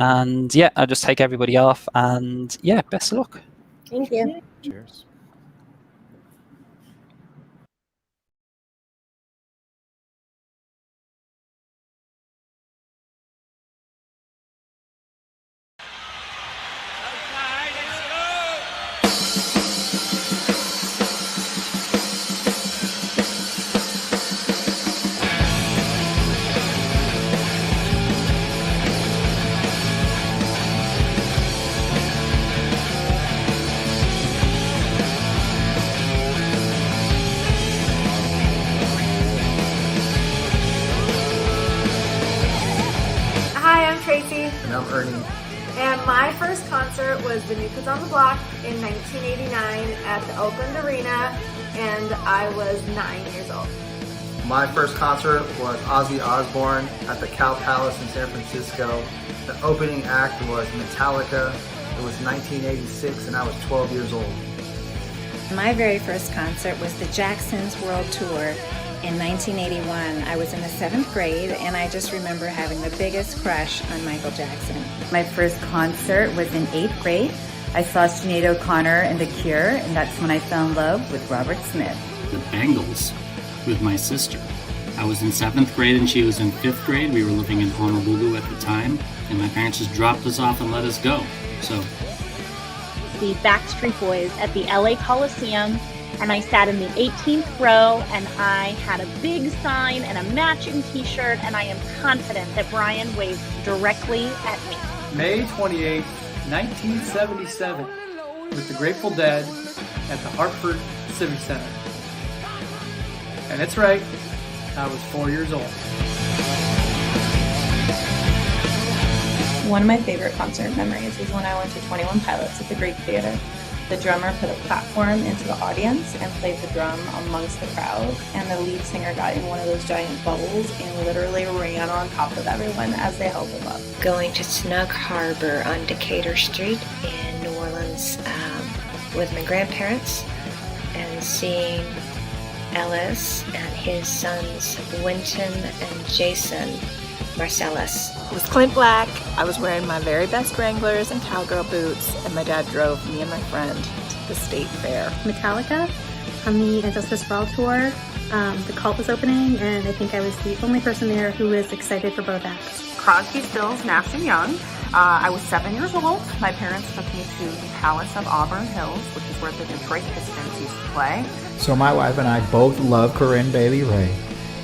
And yeah, I'll just take everybody off, and yeah, best of luck. Thank you. Cheers. Hi, I'm Tracy, And I'm Ernie. and my first concert was the New Kids on the Block in 1989 at the Oakland Arena, and I was 9 years old. My first concert was Ozzy Osbourne at the Cow Palace in San Francisco. The opening act was Metallica. It was 1986 and I was 12 years old. My very first concert was the Jacksons World Tour in 1981. I was in the 7th grade, and I just remember having the biggest crush on Michael Jackson. My first concert was in 8th grade. I saw Sinead O'Connor and The Cure, and that's when I fell in love with Robert Smith. The Bengals with my sister. I was in 7th grade and she was in 5th grade. We were living in Honolulu at the time, and my parents just dropped us off and let us go. So the Backstreet Boys at the LA Coliseum, and I sat in the 18th row, and I had a big sign and a matching t-shirt, and I am confident that Brian waved directly at me. May 28, 1977, with the Grateful Dead at the Hartford Civic Center. And it's right, I was 4 years old. One of my favorite concert memories is when I went to 21 Pilots at the Greek Theater. The drummer put a platform into the audience and played the drum amongst the crowd, and the lead singer got in one of those giant bubbles and literally ran on top of everyone as they held him up. Going to Snug Harbor on Decatur Street in New Orleans with my grandparents and seeing Ellis and his sons Winton and Jason Marcellus. It was Clint Black. I was wearing my very best Wranglers and cowgirl boots, and my dad drove me and my friend to the state fair. Metallica on the Injustice for All tour. The Cult was opening, and I think I was the only person there who was excited for both acts. Crosby, Stills, Nash & Young. I was 7 years old. My parents took me to the Palace of Auburn Hills, which is where the Detroit Pistons used to play. So my wife and I both love Corinne Bailey Rae.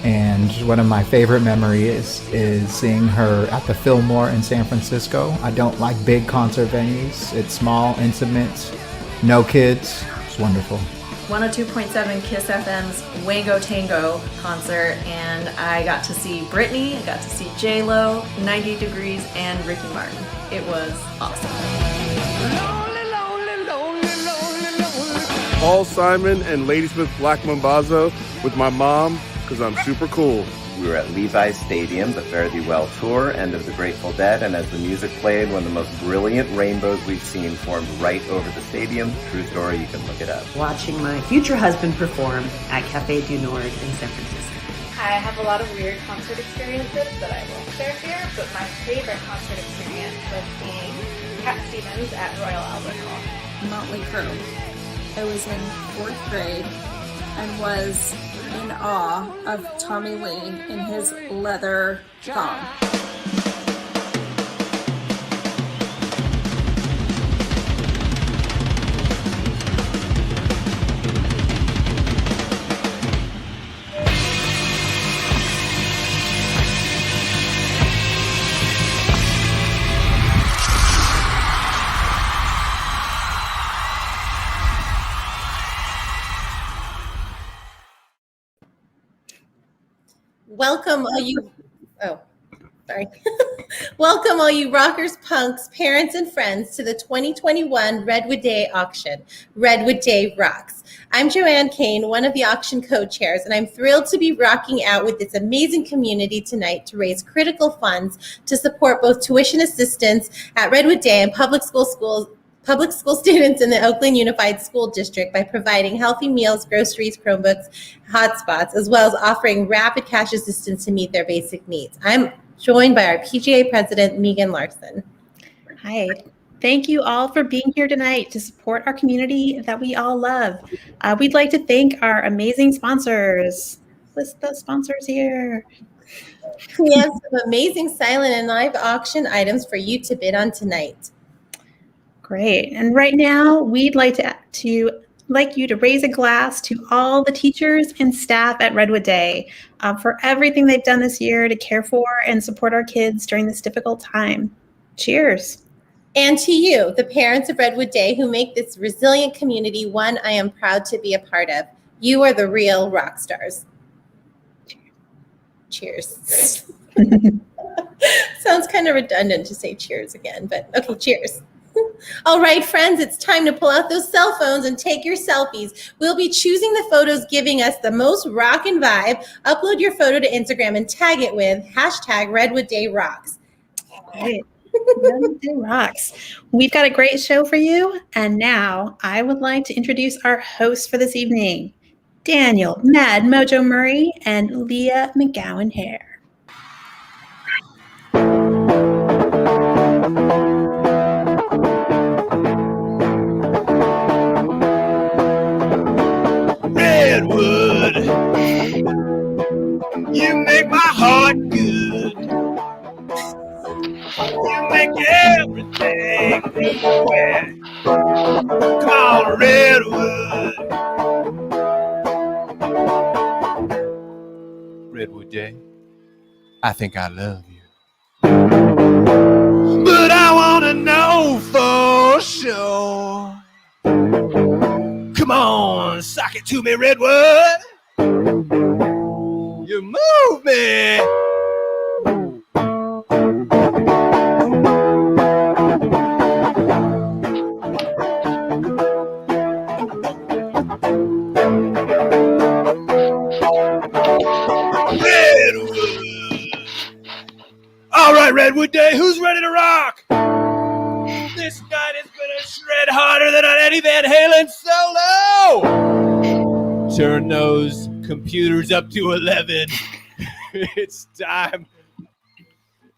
And one of my favorite memories is seeing her at the Fillmore in San Francisco. I don't like big concert venues. It's small, intimate, no kids. It's wonderful. 102.7 KISS FM's Wango Tango concert, and I got to see Britney, I got to see J-Lo, 90 Degrees, and Ricky Martin. It was awesome. Paul Simon and Ladysmith Black Mambazo with my mom, because I'm super cool. We were at Levi's Stadium, the Fare Thee Well tour, end of the Grateful Dead, and as the music played, one of the most brilliant rainbows we've seen formed right over the stadium. True story, you can look it up. Watching my future husband perform at Café du Nord in San Francisco. I have a lot of weird concert experiences that I won't share here, but my favorite concert experience was seeing Cat Stevens at Royal Albert Hall. Motley Crue. I was in 4th grade and was in awe of Tommy Lee in his leather thong. Welcome all you, welcome all you rockers, punks, parents, and friends to the 2021 Redwood Day auction, Redwood Day Rocks. I'm Joanne Kane, one of the auction co-chairs, and I'm thrilled to be rocking out with this amazing community tonight to raise critical funds to support both tuition assistance at Redwood Day and public school students in the Oakland Unified School District by providing healthy meals, groceries, Chromebooks, hotspots, as well as offering rapid cash assistance to meet their basic needs. I'm joined by our PGA president, Megan Larson. Hi. Thank you all for being here tonight to support our community that we all love. We'd like to thank our amazing sponsors. List the sponsors here. We have some amazing silent and live auction items for you to bid on tonight. Great. And right now, we'd like you to raise a glass to all the teachers and staff at Redwood Day for everything they've done this year to care for and support our kids during this difficult time. Cheers. And to you, the parents of Redwood Day who make this resilient community one I am proud to be a part of. You are the real rock stars. Cheers. Sounds kind of redundant to say cheers again, but okay, cheers. All right, friends, it's time to pull out those cell phones and take your selfies. We'll be choosing the photos giving us the most rockin' vibe. Upload your photo to Instagram and tag it with #RedwoodDayRocks. Great. Redwood Day rocks. We've got a great show for you. And now I would like to introduce our hosts for this evening, Daniel Mad Mojo Murray and Leah McGowan Hare. Redwood, you make my heart good. You make everything right. Come on, Redwood. Redwood Day, I think I love you. But I want to know for sure. Come on, sock it to me, Redwood. You move me. All right, Redwood Day, who's ready to rock? This night is gonna shred harder than on Eddie Van Halen solo. Turn those computers up to 11. It's time.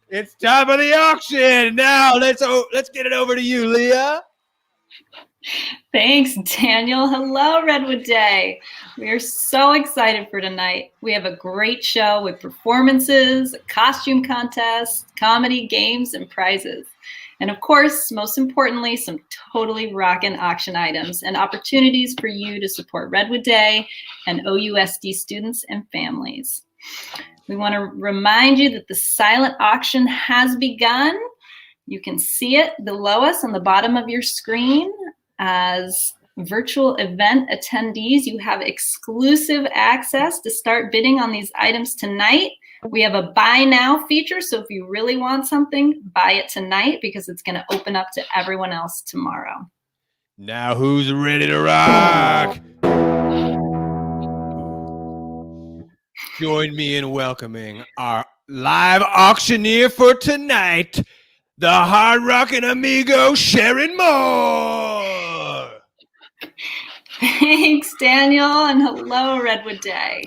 It's time for the auction. Now let's get it over to you, Leah. Thanks, Daniel. Hello, Redwood Day. We are so excited for tonight. We have a great show with performances, a costume contest, comedy, games, and prizes. And of course, most importantly, some totally rockin' auction items and opportunities for you to support Redwood Day and OUSD students and families. We want to remind you that the silent auction has begun. You can see it below us on the bottom of your screen. As virtual event attendees, you have exclusive access to start bidding on these items tonight. We have a buy now feature, so if you really want something, buy it tonight because it's going to open up to everyone else tomorrow. Now who's ready to rock? Join me in welcoming our live auctioneer for tonight, the hard rockin' amigo Sharon Moore. Thanks, Daniel, and hello, Redwood Day.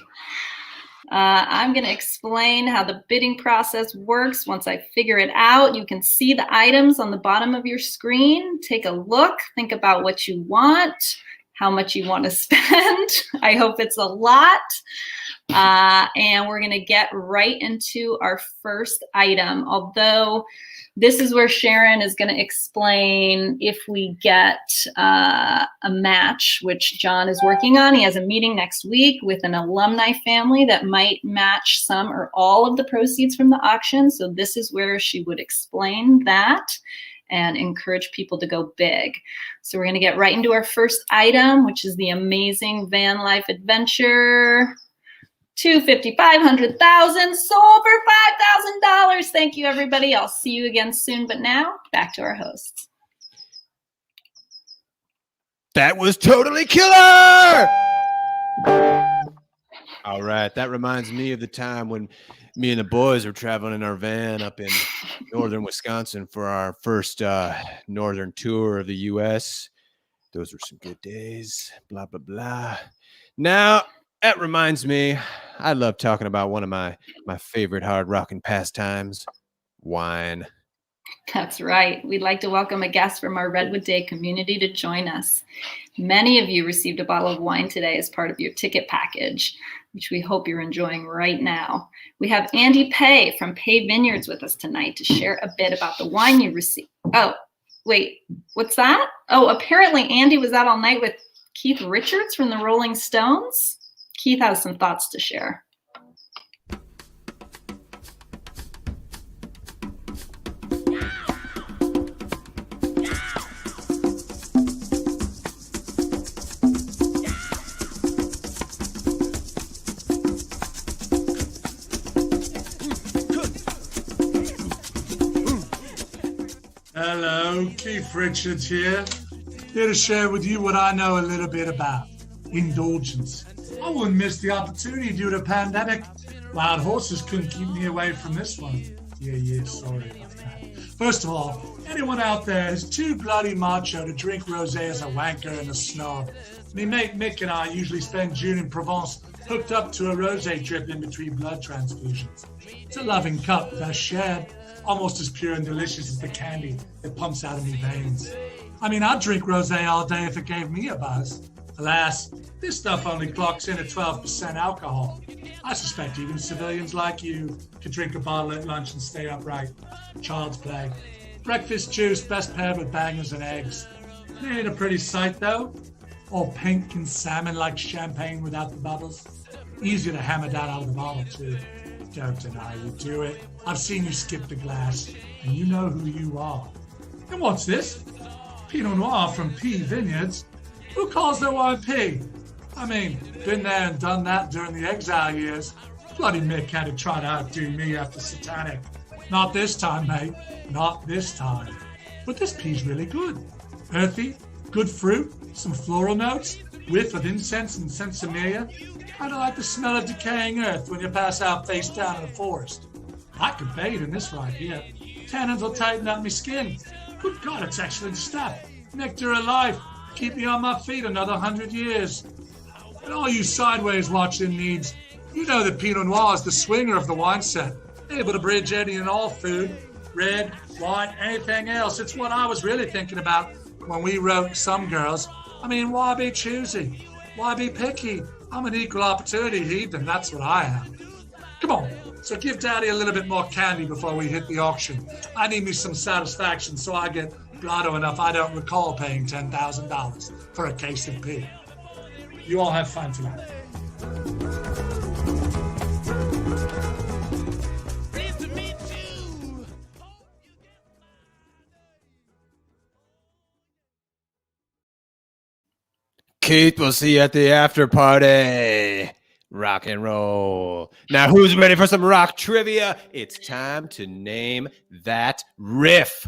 I'm going to explain how the bidding process works. Once I figure it out, you can see the items on the bottom of your screen. Take a look, think about what you want, how much you want to spend. I hope it's a lot. And we're going to get right into our first item, although this is where Sharon is going to explain if we get a match, which John is working on. He has a meeting next week with an alumni family that might match some or all of the proceeds from the auction. So this is where she would explain that and encourage people to go big. So we're going to get right into our first item, which is the amazing van life adventure. 250, 500,000, sold for $5,000. Thank you, everybody. I'll see you again soon. But now, back to our hosts. That was totally killer! All right, that reminds me of the time when me and the boys were traveling in our van up in northern Wisconsin for our first northern tour of the U.S. Those were some good days, blah, blah, blah. Now, that reminds me, I love talking about one of my favorite hard rocking pastimes, wine. That's right. We'd like to welcome a guest from our Redwood Day community to join us. Many of you received a bottle of wine today as part of your ticket package, which we hope you're enjoying right now. We have Andy Pay from Pay Vineyards with us tonight to share a bit about the wine you received. Oh, wait, what's that? Oh, apparently Andy was out all night with Keith Richards from the Rolling Stones. Keith has some thoughts to share. Hello, Keith Richards here to share with you what I know a little bit about indulgence. I wouldn't miss the opportunity due to a pandemic. Wild horses couldn't keep me away from this one. Yeah, sorry about that. First of all, anyone out there is too bloody macho to drink rosé as a wanker and a snob. Me mate Mick and I usually spend June in Provence hooked up to a rosé drip in between blood transfusions. It's a loving cup that's shared, almost as pure and delicious as the candy that pumps out of me veins. I mean, I'd drink rosé all day if it gave me a buzz. Alas, this stuff only clocks in at 12% alcohol. I suspect even civilians like you could drink a bottle at lunch and stay upright. Child's play. Breakfast juice best paired with bangers and eggs. It ain't a pretty sight though. All pink and salmon like champagne without the bubbles. Easier to hammer down out of the bottle too. Don't deny you do it. I've seen you skip the glass, and you know who you are. And what's this? Pinot Noir from P Vineyards? Who calls their wine P? I mean, been there and done that during the exile years. Bloody Mick had to try to outdo me after Satanic. Not this time, mate. Not this time. But this P's really good. Earthy, good fruit, some floral notes, whiff of incense and sensimelia. Kind of like the smell of decaying earth when you pass out face down in the forest. I could bathe in this right here. Tannins will tighten up my skin. Good God, it's excellent stuff. Nectar of life. Keep me on my feet another 100 years. And all you sideways watching needs, you know that Pinot Noir is the swinger of the wine set. Able to bridge any and all food, red, white, anything else. It's what I was really thinking about when we wrote Some Girls. I mean, why be choosy? Why be picky? I'm an equal opportunity heathen, that's what I am. Come on, so give Daddy a little bit more candy before we hit the auction. I need me some satisfaction so I get blotto enough I don't recall paying $10,000 for a case of pee. You all have fun tonight. Keith, we'll see you at the after party. Rock and roll. Now, who's ready for some rock trivia? It's time to name that riff.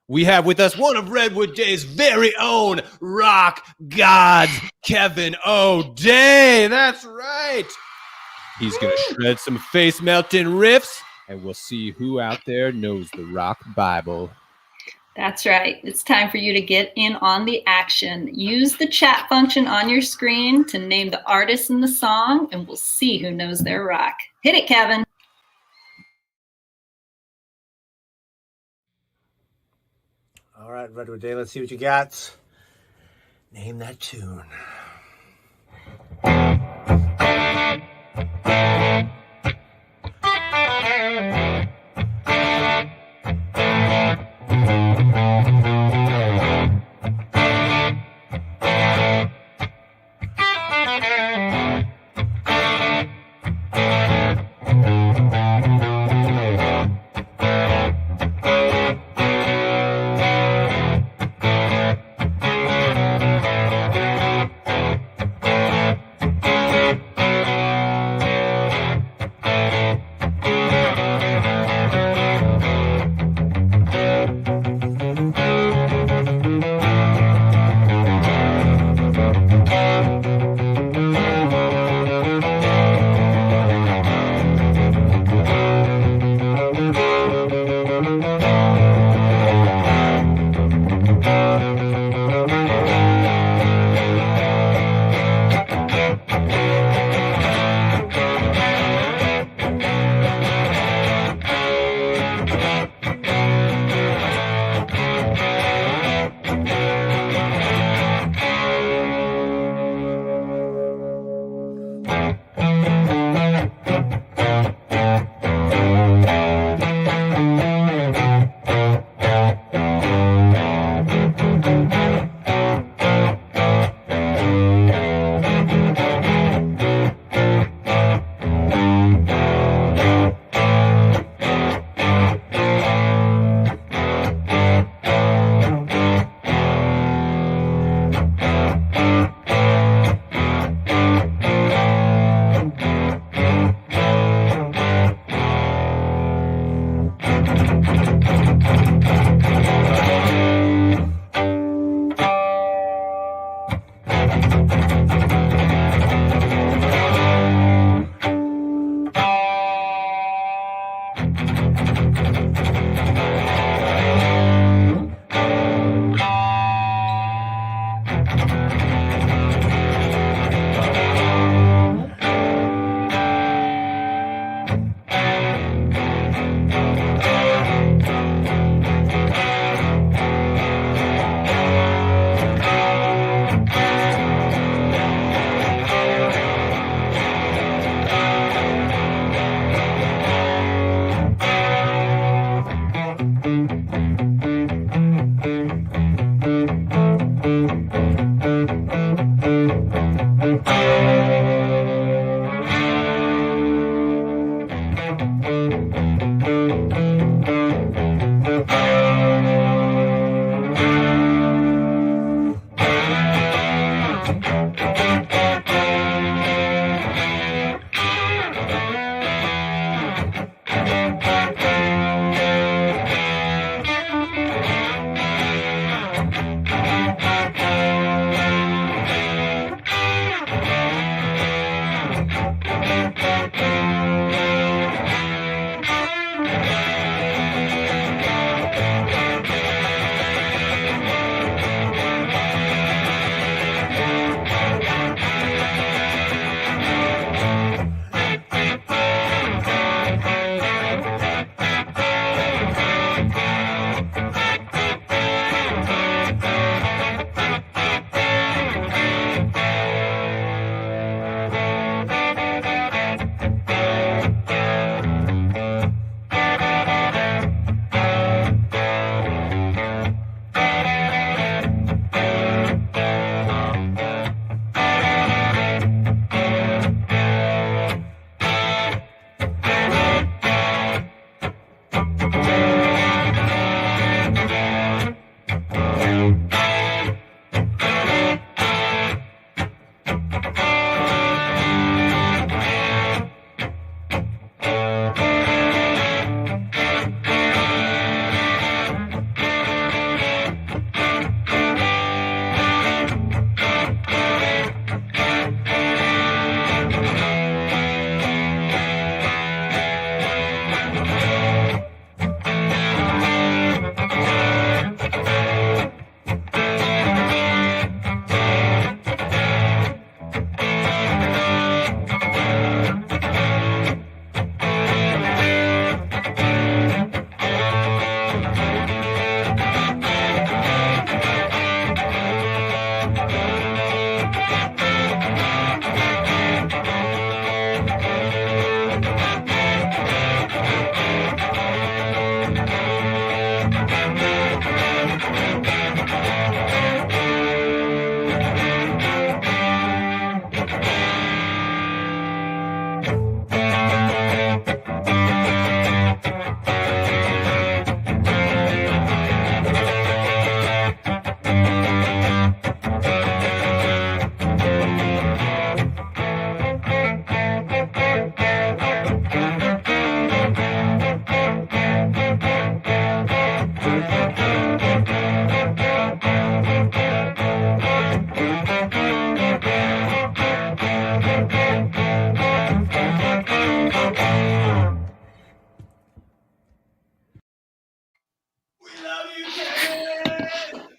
We have with us one of Redwood Day's very own rock gods, Kevin O'Day. That's right. He's going to shred some face-melting riffs, and we'll see who out there knows the rock Bible. That's right. It's time for you to get in on the action. Use the chat function on your screen to name the artist in the song, and we'll see who knows their rock. Hit it, Kevin. All right, Redwood Day, let's see what you got. Name that tune.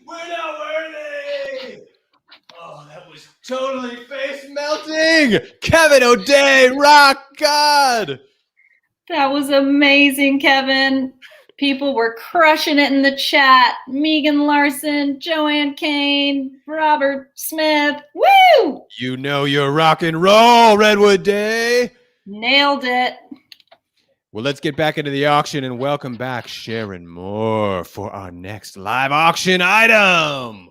We're not worthy! Oh, that was totally face melting! Kevin O'Day, rock god! That was amazing, Kevin. People were crushing it in the chat. Megan Larson, Joanne Kane, Robert Smith. Woo! You know you're rock and roll, Redwood Day. Nailed it. Well, let's get back into the auction and welcome back Sharon Moore for our next live auction item.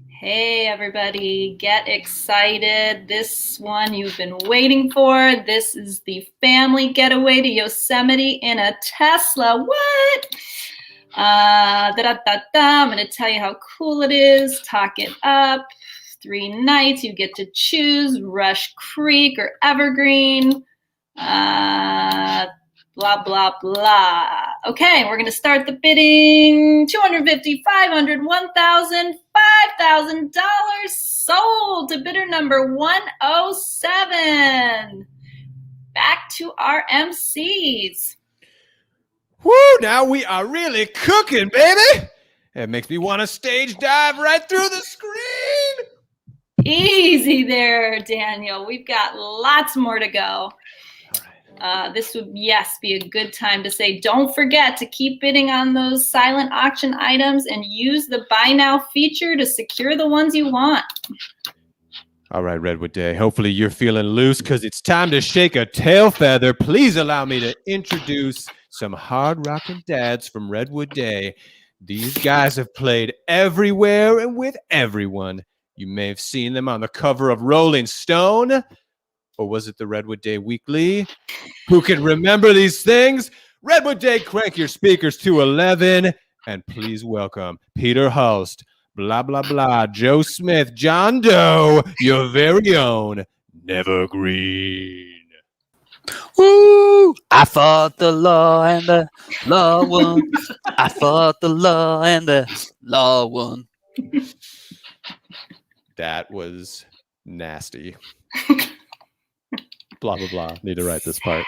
Hey, everybody, get excited. This one you've been waiting for. This is the family getaway to Yosemite in a Tesla. What? I'm going to tell you how cool it is. Talk it up. 3 nights. You get to choose Rush Creek or Evergreen. Blah, blah, blah. Okay, we're going to start the bidding. $250, $500, $1,000, $5,000 sold to bidder number 107. Back to our MCs. Woo, now we are really cooking, baby. It makes me want to stage dive right through the screen. Easy there, Daniel. We've got lots more to go. This would, yes, be a good time to say, don't forget to keep bidding on those silent auction items and use the buy now feature to secure the ones you want. All right, Redwood Day. Hopefully you're feeling loose because it's time to shake a tail feather. Please allow me to introduce some hard rockin' dads from Redwood Day. These guys have played everywhere and with everyone. You may have seen them on the cover of Rolling Stone. Or was it the Redwood Day Weekly? Who can remember these things? Redwood Day, crank your speakers to 11. And please welcome Peter Hulst, blah, blah, blah, Joe Smith, John Doe, your very own Nevergreen. Woo! I fought the law and the law won. I fought the law and the law won. That was nasty. Blah, blah, blah. Need to write this part.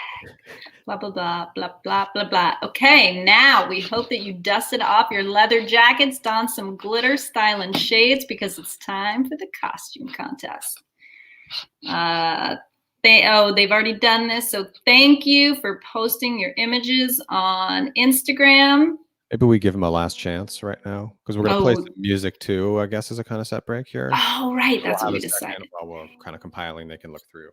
Blah, blah, blah, blah, blah, blah, blah. Okay, now we hope that you dusted off your leather jackets, donned some glitter, style, and shades because it's time for the costume contest. They've already done this, so thank you for posting your images on Instagram. Maybe we give them a last chance right now because we're going to play some music too, I guess, as a kind of set break here. Oh, right. That's what we decided. While we're kind of compiling, they can look through.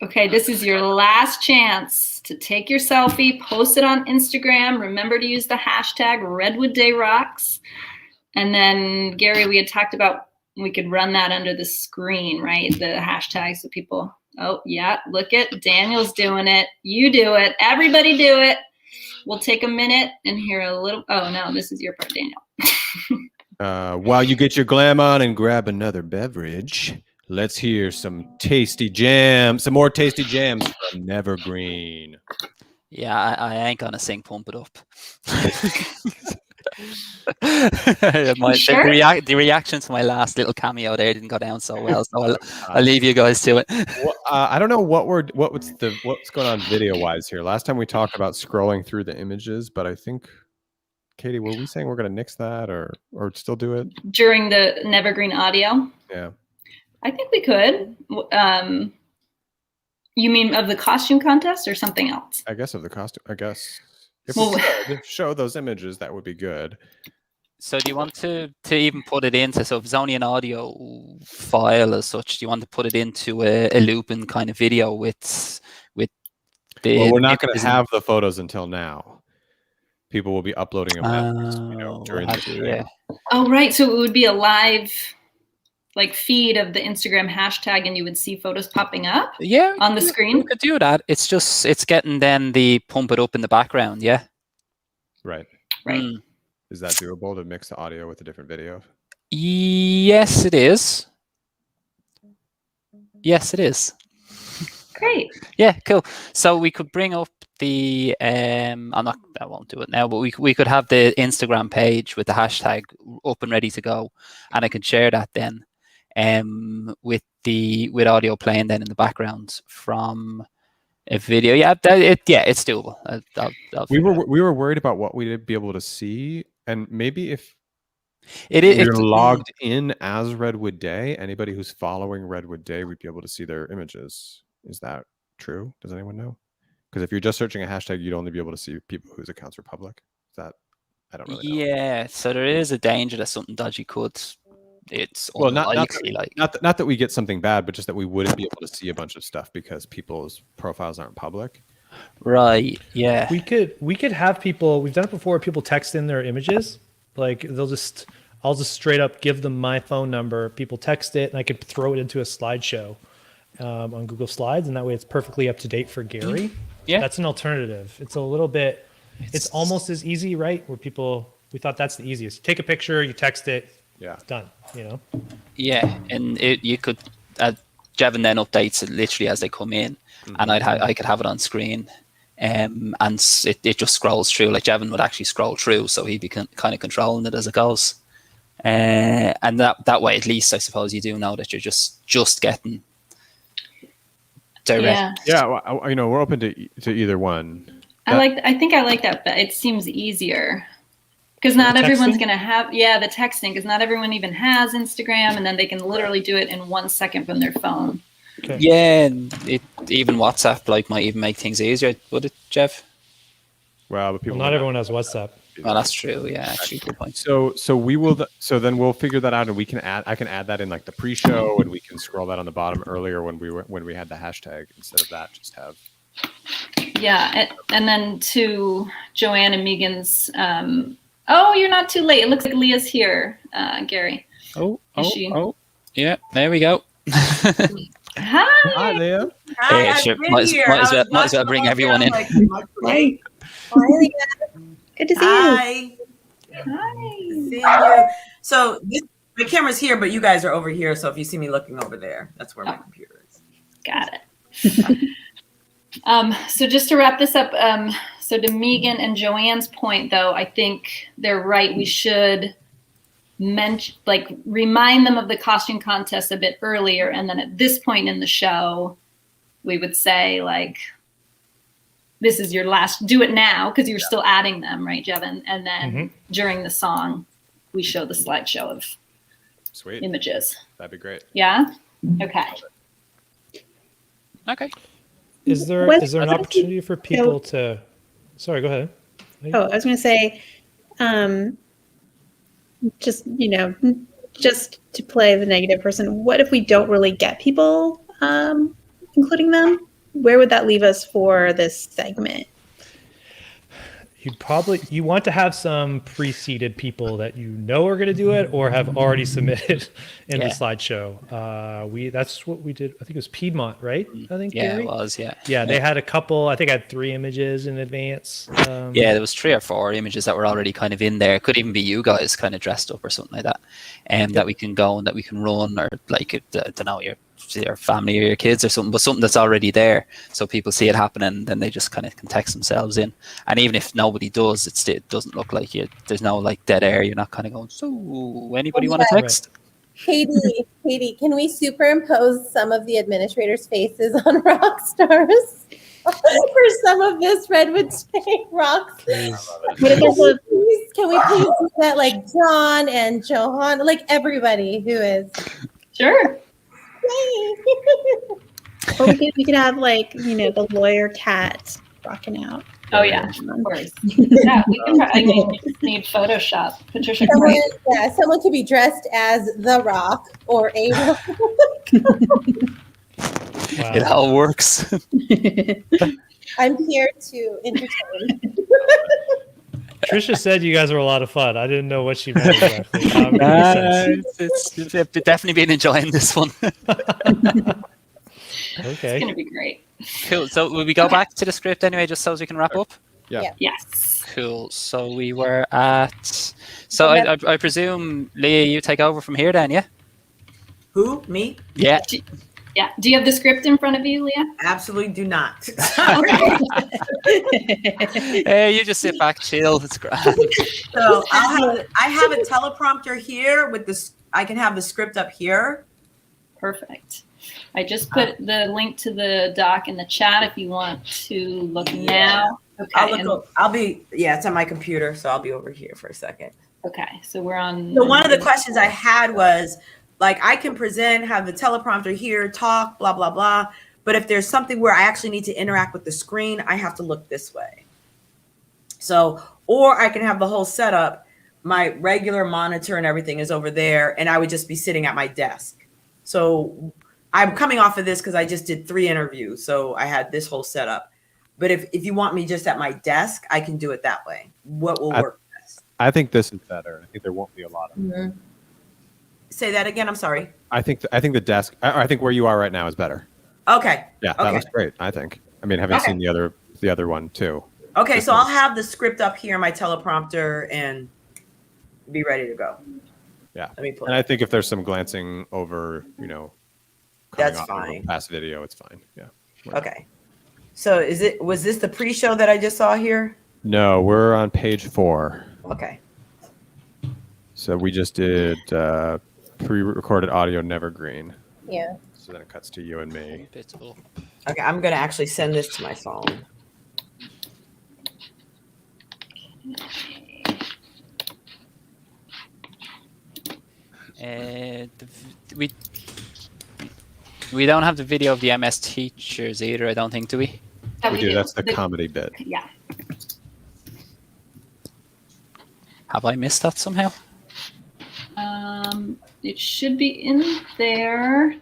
Okay, this is your last chance to take your selfie, post it on Instagram. Remember to use the hashtag Redwood Day Rocks. And then, Gary, we had talked about we could run that under the screen, right? The hashtag so people, oh, yeah, look at Daniel's doing it. You do it. Everybody do it. We'll take a minute and hear a little. Oh, no, this is your part, Daniel. While you get your glam on and grab another beverage, let's hear some tasty jams, some more tasty jams from Nevergreen. Yeah, I ain't gonna sing Pump It Up. The reaction to my last little cameo there didn't go down so well, so I'll leave you guys to it. Well, I don't know what's going on video wise here. Last time we talked about scrolling through the images, but I think, Katie, were we saying we're going to nix that or still do it during the Nevergreen audio? Yeah, I think we could. You mean of the costume contest or something else? I guess of the costume. I guess if we could show those images, that would be good. So do you want to even put it into, so if it's only an audio file as such, do you want to put it into a looping kind of video with the... Well, we're not going to have the photos until now. People will be uploading them during the day. Yeah. Oh, right. So it would be a live feed of the Instagram hashtag and you would see photos popping up on the screen. You could do that. It's getting then the Pump It Up in the background. Yeah. Right. Is that doable to mix the audio with a different video? Yes, it is. Yes, it is. Great. Yeah, cool. So we could bring up the I won't do it now, but we could have the Instagram page with the hashtag up and ready to go, and I can share that then with audio playing then in the background from a video. Yeah, it's doable. We were worried about what we'd be able to see, and maybe if You're logged in as Redwood Day. Anybody who's following Redwood Day would be able to see their images. Is that true? Does anyone know? Because if you're just searching a hashtag, you'd only be able to see people whose accounts are public. Is that? I don't really know. Yeah, so there is a danger that something dodgy could. It's Well, unlikely. not that we get something bad, but just that we wouldn't be able to see a bunch of stuff because people's profiles aren't public. Right. Yeah. We could have people. We've done it before. People text in their images. Like I'll just straight up give them my phone number. People text it, and I could throw it into a slideshow on Google Slides, and that way it's perfectly up to date for Gary. Yeah, that's an alternative. It's a little bit. It's almost as easy, right? Where we thought that's the easiest. You take a picture, you text it. Yeah, it's done. You know. Yeah, and you could. Jevon then updates it literally as they come in, and I could have it on screen. And it just scrolls through. Like Jevon would actually scroll through, so he'd be kind of controlling it as it goes. And that way, at least I suppose you do know that you're just getting direct. Yeah. Well, we're open to either one. I think I like that, but it seems easier because not everyone's going to have the texting, because not everyone even has Instagram, and then they can literally do it in 1 second from their phone. Okay. Yeah, and even WhatsApp might even make things easier, would it, Jeff? Well, but not everyone has WhatsApp. Well, that's true. Yeah, actually, good point. So we will. So then we'll figure that out, and we can add. I can add that in like the pre-show, and we can scroll that on the bottom earlier when we had the hashtag instead of that. Just have. Yeah, and then to Joanne and Megan's. Oh, you're not too late. It looks like Leah's here, Gary. Oh, yeah. There we go. Hi, Leah. Hi, sure. Might as well bring everyone in. Hey. Hi, Leah. Good to see you. Hi. Seeing you. So my camera's here, but you guys are over here. So if you see me looking over there, that's where my computer is. Got it. So just to wrap this up, so to Megan and Joanne's point, though, I think they're right. We should remind them of the costume contest a bit earlier, and then at this point in the show, we would say this is your last. Do it now because you're still adding them, right, Jevon? And then during the song, we show the slideshow of images. That'd be great. Yeah. Okay. Okay. Is there an opportunity for people to? Sorry, go ahead. Oh, I was going to say, just to play the negative person. What if we don't really get people, including them? Where would that leave us for this segment? You want to have some preceded people that you know are going to do it or have already submitted in the slideshow. That's what we did. I think it was Piedmont, right? I think. Yeah, Gary? it was. Yeah. Yeah, they had a couple. I think I had 3 images in advance. Yeah, there was 3 or 4 images that were already kind of in there. It could even be you guys kind of dressed up or something like that, that we can go and that we can run, or I don't know, your family or your kids or something, but something that's already there, so people see it happening, then they just kind of can text themselves in. And even if nobody does, it doesn't look like there's no dead air. You're not kind of going, so anybody want to text? Katie, can we superimpose some of the administrators' faces on rock stars for some of this Redwood Day rocks? Can we please do that, like John and Johan, like everybody who is? Sure. Or we could have the lawyer cat rocking out. Oh yeah, of course. Yeah, we can. I need Photoshop. Patricia. Someone could be dressed as the Rock or a Rock. Wow. It all works. I'm here to entertain. Trisha said you guys were a lot of fun. I didn't know what she meant exactly. It's definitely been enjoying this one. Okay. It's going to be great. Cool. So will we go back to the script anyway, just so as we can wrap up? Yeah. Yes. Cool. So we were at... So I presume, Leah, you take over from here then, yeah? Who? Me? Yeah. Yeah. Do you have the script in front of you, Leah? Absolutely do not. Hey, you just sit back, chill. It's great. So I have a teleprompter here with this. I can have the script up here. Perfect. I just put the link to the doc in the chat if you want to look now. Okay. It's on my computer, so I'll be over here for a second. Okay, so we're on. So one of the questions I had was, like, I can present, have the teleprompter here, talk, blah, blah, blah. But if there's something where I actually need to interact with the screen, I have to look this way. So, or I can have the whole setup. My regular monitor and everything is over there, and I would just be sitting at my desk. So I'm coming off of this because I just did 3 interviews. So I had this whole setup. But if you want me just at my desk, I can do it that way. What will work best? I think this is better. I think there won't be a lot of. Mm-hmm. Say that again. I'm sorry. I think the desk. I think where you are right now is better. Okay. Yeah, that looks great. I think. I mean, having seen the other one too. Okay, so I'll have the script up here, my teleprompter, and be ready to go. Yeah. Let me pull and I think if there's some glancing over, that's fine. Past video, it's fine. Yeah. Okay. So was this the pre-show that I just saw here? No, we're on page 4. Okay. So we just did pre-recorded audio Nevergreen. Yeah. So then it cuts to you and me. Okay, I'm gonna actually send this to my phone. We don't have the video of the MS teachers either, I don't think, do we? We do. That's the comedy bit. Yeah. Have I missed that somehow? It should be in there.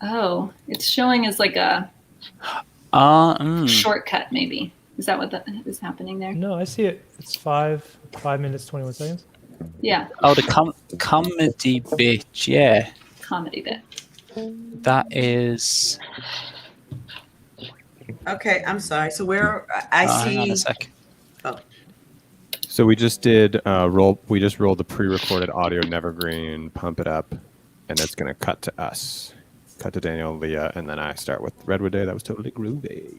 Oh, it's showing as like a shortcut, maybe. Is that what is happening there? No, I see it. It's 5 minutes, 21 seconds. Yeah. Oh, the comedy bit, yeah. Comedy bit. That is. Okay, I'm sorry. So where I see. Hang on a sec. Oh. So we just did We just rolled the pre-recorded audio Nevergreen, pump it up, and it's gonna cut to us, cut to Daniel and Leah, and then I start with Redwood Day. That was totally groovy.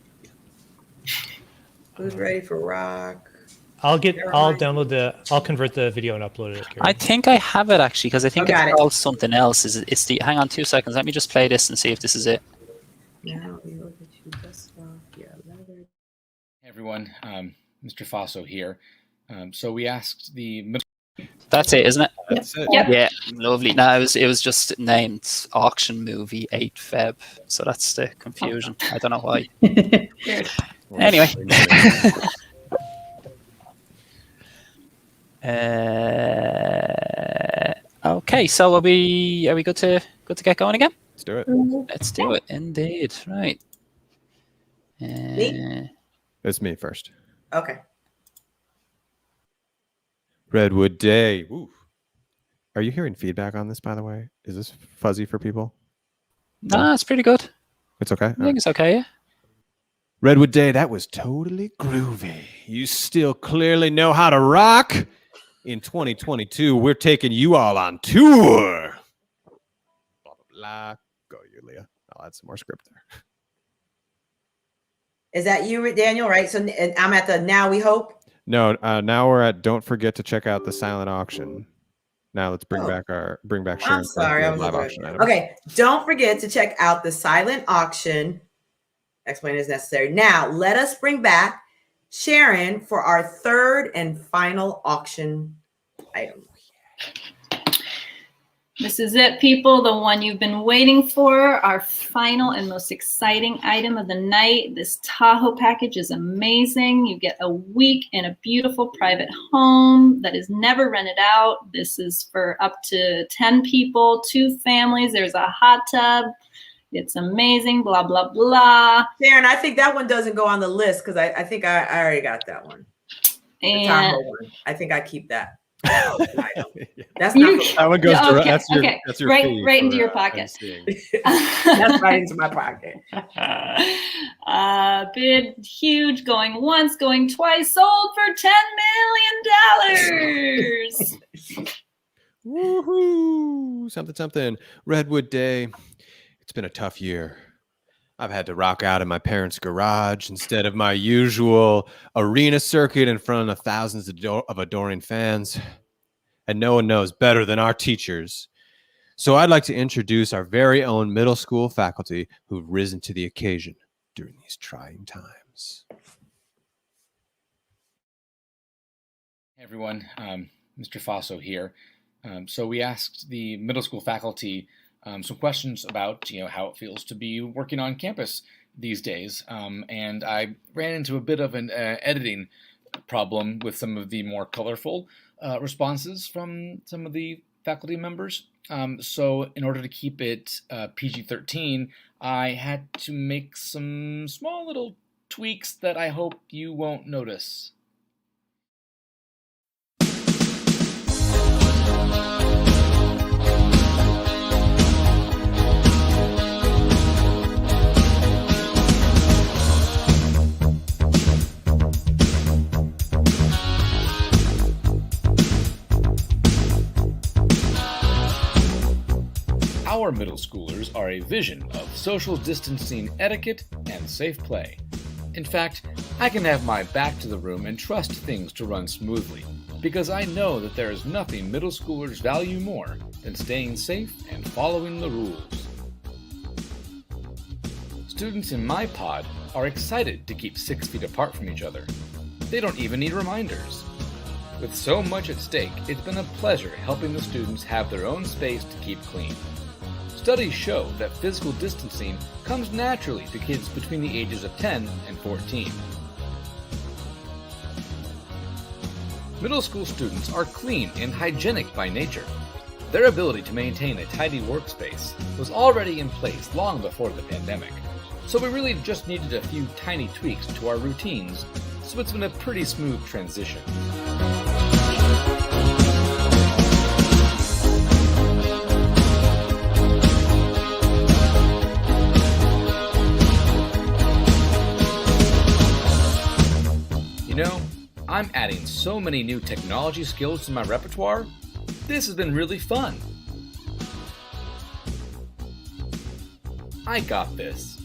Who's ready for rock? I'll convert the video and upload it. I think I have it actually because I think got it's it. called something else. It's the. Hang on 2 seconds. Let me just play this and see if this is it. Now we look at you dust off your leather. Hey everyone, Mr. Faso here. So we asked the. That's it, isn't it? That's it. Yep. Yeah, lovely. No, it was just named Auction Movie 8 Feb, so that's the confusion. I don't know why. Anyway. Okay, so are we good to get going again? Let's do it. Let's do it, indeed. Right. It's me first. Okay. Redwood Day. Ooh. Are you hearing feedback on this, by the way? Is this fuzzy for people? No, it's pretty good. It's okay? I think it's okay, yeah. Redwood Day, that was totally groovy. You still clearly know how to rock. In 2022, we're taking you all on tour. Blah, blah, blah. Go you, Leah. I'll add some more script there. Is that you, Daniel? Right. So I'm at the Now We Hope. No, now we're at. Don't forget to check out the silent auction. Now let's bring back Sharon. I'm sorry, I was live looking auction at- item. Okay. Don't forget to check out the silent auction. Explain as necessary. Now let us bring back Sharon for our third and final auction item. This is it, people, the one you've been waiting for, our final and most exciting item of the night. This Tahoe package is amazing. You get a week in a beautiful private home that is never rented out. This is for up to 10 people, 2 families. There's a hot tub. It's amazing, blah, blah, blah. Sharon, I think that one doesn't go on the list because I think I already got that one. The Tahoe one. I think I keep that. That's not that one goes okay, direct. That's your right, fee right into for, your pocket. That's right into my pocket. Bid huge, going once, going twice, sold for $10 million. Woohoo! Something. Redwood Day. It's been a tough year. I've had to rock out in my parents' garage instead of my usual arena circuit in front of thousands of adoring fans. And no one knows better than our teachers. So I'd like to introduce our very own middle school faculty who've risen to the occasion during these trying times. Hey everyone, Mr. Faso here. So we asked the middle school faculty some questions about how it feels to be working on campus these days, and I ran into a bit of an editing problem with some of the more colorful responses from some of the faculty members. So in order to keep it PG-13, I had to make some small little tweaks that I hope you won't notice. Our middle schoolers are a vision of social distancing etiquette and safe play. In fact, I can have my back to the room and trust things to run smoothly, because I know that there is nothing middle schoolers value more than staying safe and following the rules. Students in my pod are excited to keep 6 feet apart from each other. They don't even need reminders. With so much at stake, it's been a pleasure helping the students have their own space to keep clean. Studies show that physical distancing comes naturally to kids between the ages of 10 and 14. Middle school students are clean and hygienic by nature. Their ability to maintain a tidy workspace was already in place long before the pandemic, so we really just needed a few tiny tweaks to our routines, so it's been a pretty smooth transition. I'm adding so many new technology skills to my repertoire. This has been really fun. I got this.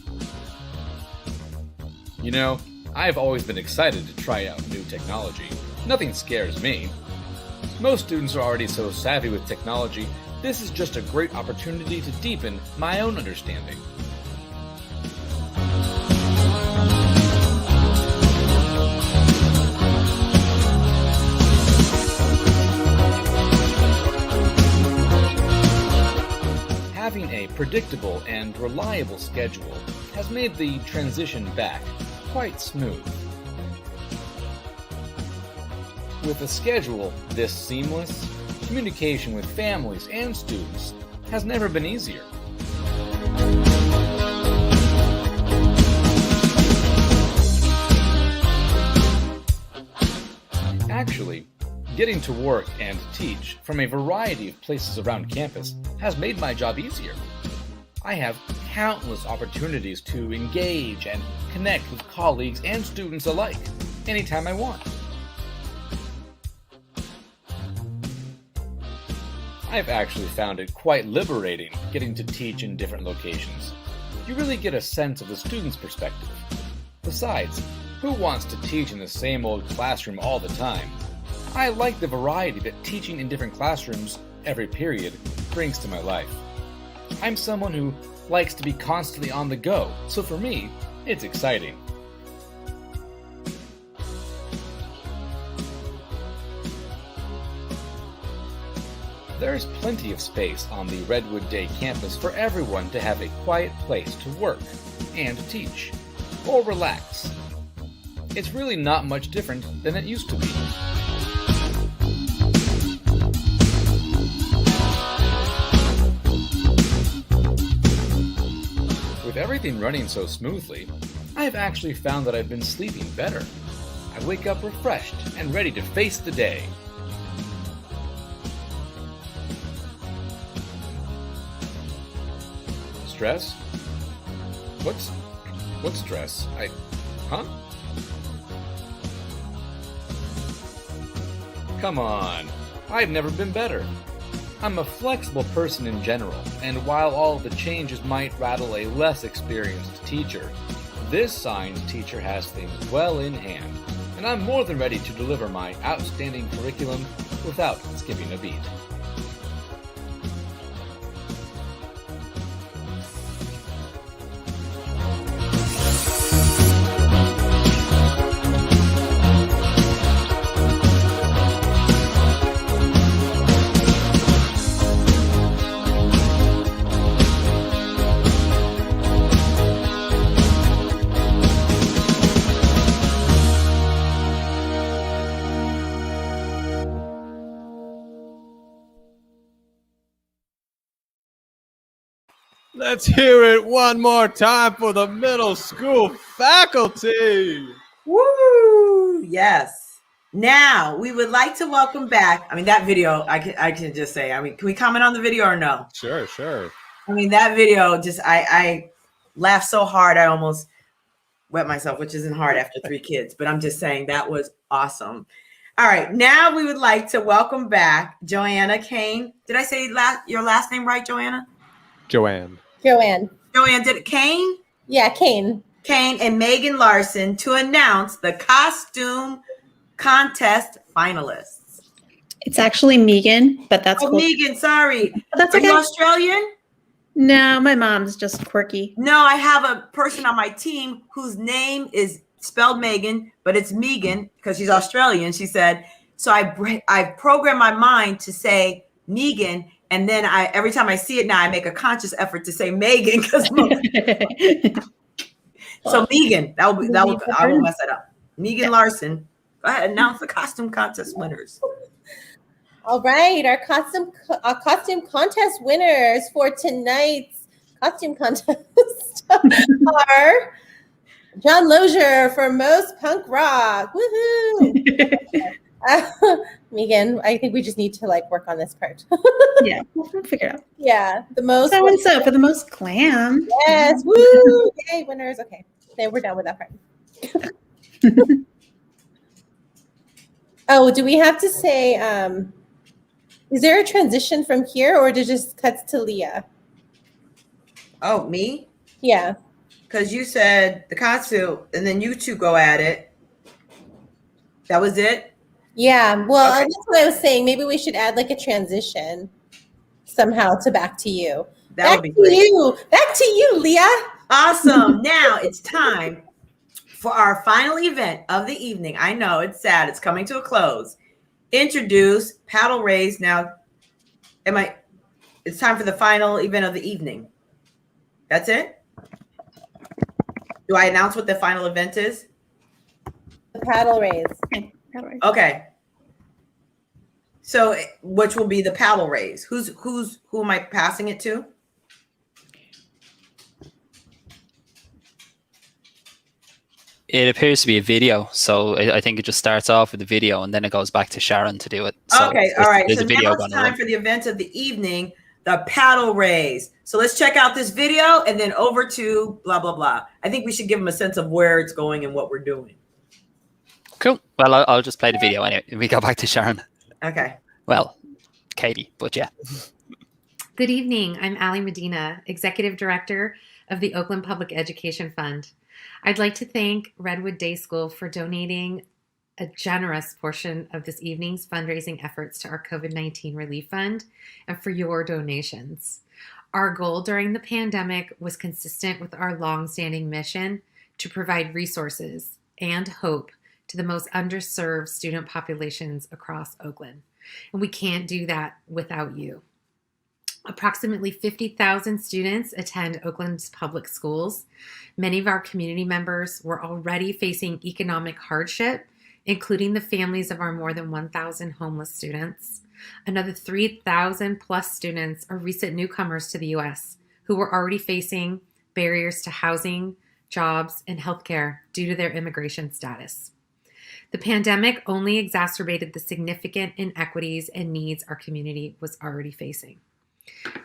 I've always been excited to try out new technology. Nothing scares me. Most students are already so savvy with technology, this is just a great opportunity to deepen my own understanding. Having a predictable and reliable schedule has made the transition back quite smooth. With a schedule this seamless, communication with families and students has never been easier. Actually, getting to work and teach from a variety of places around campus has made my job easier. I have countless opportunities to engage and connect with colleagues and students alike, anytime I want. I've actually found it quite liberating getting to teach in different locations. You really get a sense of the student's perspective. Besides, who wants to teach in the same old classroom all the time? I like the variety that teaching in different classrooms every period brings to my life. I'm someone who likes to be constantly on the go, so for me, it's exciting. There's plenty of space on the Redwood Day campus for everyone to have a quiet place to work and teach, or relax. It's really not much different than it used to be. With everything running so smoothly, I've actually found that I've been sleeping better. I wake up refreshed and ready to face the day. Stress? What's stress? Huh? Come on, I've never been better. I'm a flexible person in general, and while all the changes might rattle a less experienced teacher, this science teacher has things well in hand, and I'm more than ready to deliver my outstanding curriculum without skipping a beat. Let's hear it one more time for the middle school faculty. Woo! Yes. Now we would like to welcome back. I mean, that video, I can just say, I mean, can we comment on the video or no? Sure. I mean, that video just, I laughed so hard I almost wet myself, which isn't hard after 3 kids, but I'm just saying that was awesome. All right, now we would like to welcome back Joanna Kane. Did I say your last name right, Joanna? Joanne. Joanne, did it Kane? Yeah, Kane. Kane and Megan Larson to announce the costume contest finalists. It's actually Megan, but that's cool. Megan, sorry. That's Are okay. you Australian? No, my mom's just quirky. No, I have a person on my team whose name is spelled Megan, but it's Megan because she's Australian. She said, so I programmed my mind to say Megan, and then every time I see it now, I make a conscious effort to say Megan because so Megan, I won't mess that up. Megan Larson, go ahead, announce the costume contest winners. All right, our costume contest winners for tonight's costume contest are John Lozier for most punk rock. Woohoo! Megan, I think we just need to work on this part. Yeah, we'll figure it out. Yeah, the most. So and so for the most glam. Yes, woo! Yay, winners. Okay, then we're done with that part. Oh, do we have to say? Is there a transition from here, or does it just cuts to Leah? Oh, me? Yeah. Because you said the costume, and then you two go at it. That was it? Yeah. Well, that's what I was saying. Maybe we should add a transition somehow to back to you. That would be great. Back to you, Leah. Awesome. Now it's time for our final event of the evening. I know it's sad. It's coming to a close. Introduce paddle raise. Now, it's time for the final event of the evening. That's it? Do I announce what the final event is? The paddle raise. Okay. So, which will be the paddle raise? Who am I passing it to? It appears to be a video, so I think it just starts off with the video and then it goes back to Sharon to do it. So okay, all right. There's So a video now it's time for the event of the evening, the paddle raise. So let's check out this video and then over to blah, blah, blah. I think we should give them a sense of where it's going and what we're doing. Cool. Well, I'll just play the video anyway. We go back to Sharon. Okay. Well, Katie, but yeah. Good evening. I'm Allie Medina, Executive Director of the Oakland Public Education Fund. I'd like to thank Redwood Day School for donating a generous portion of this evening's fundraising efforts to our COVID-19 Relief Fund and for your donations. Our goal during the pandemic was consistent with our longstanding mission to provide resources and hope to the most underserved student populations across Oakland. And we can't do that without you. Approximately 50,000 students attend Oakland's public schools. Many of our community members were already facing economic hardship, including the families of our more than 1,000 homeless students. Another 3,000 plus students are recent newcomers to the U.S. who were already facing barriers to housing, jobs, and healthcare due to their immigration status. The pandemic only exacerbated the significant inequities and needs our community was already facing.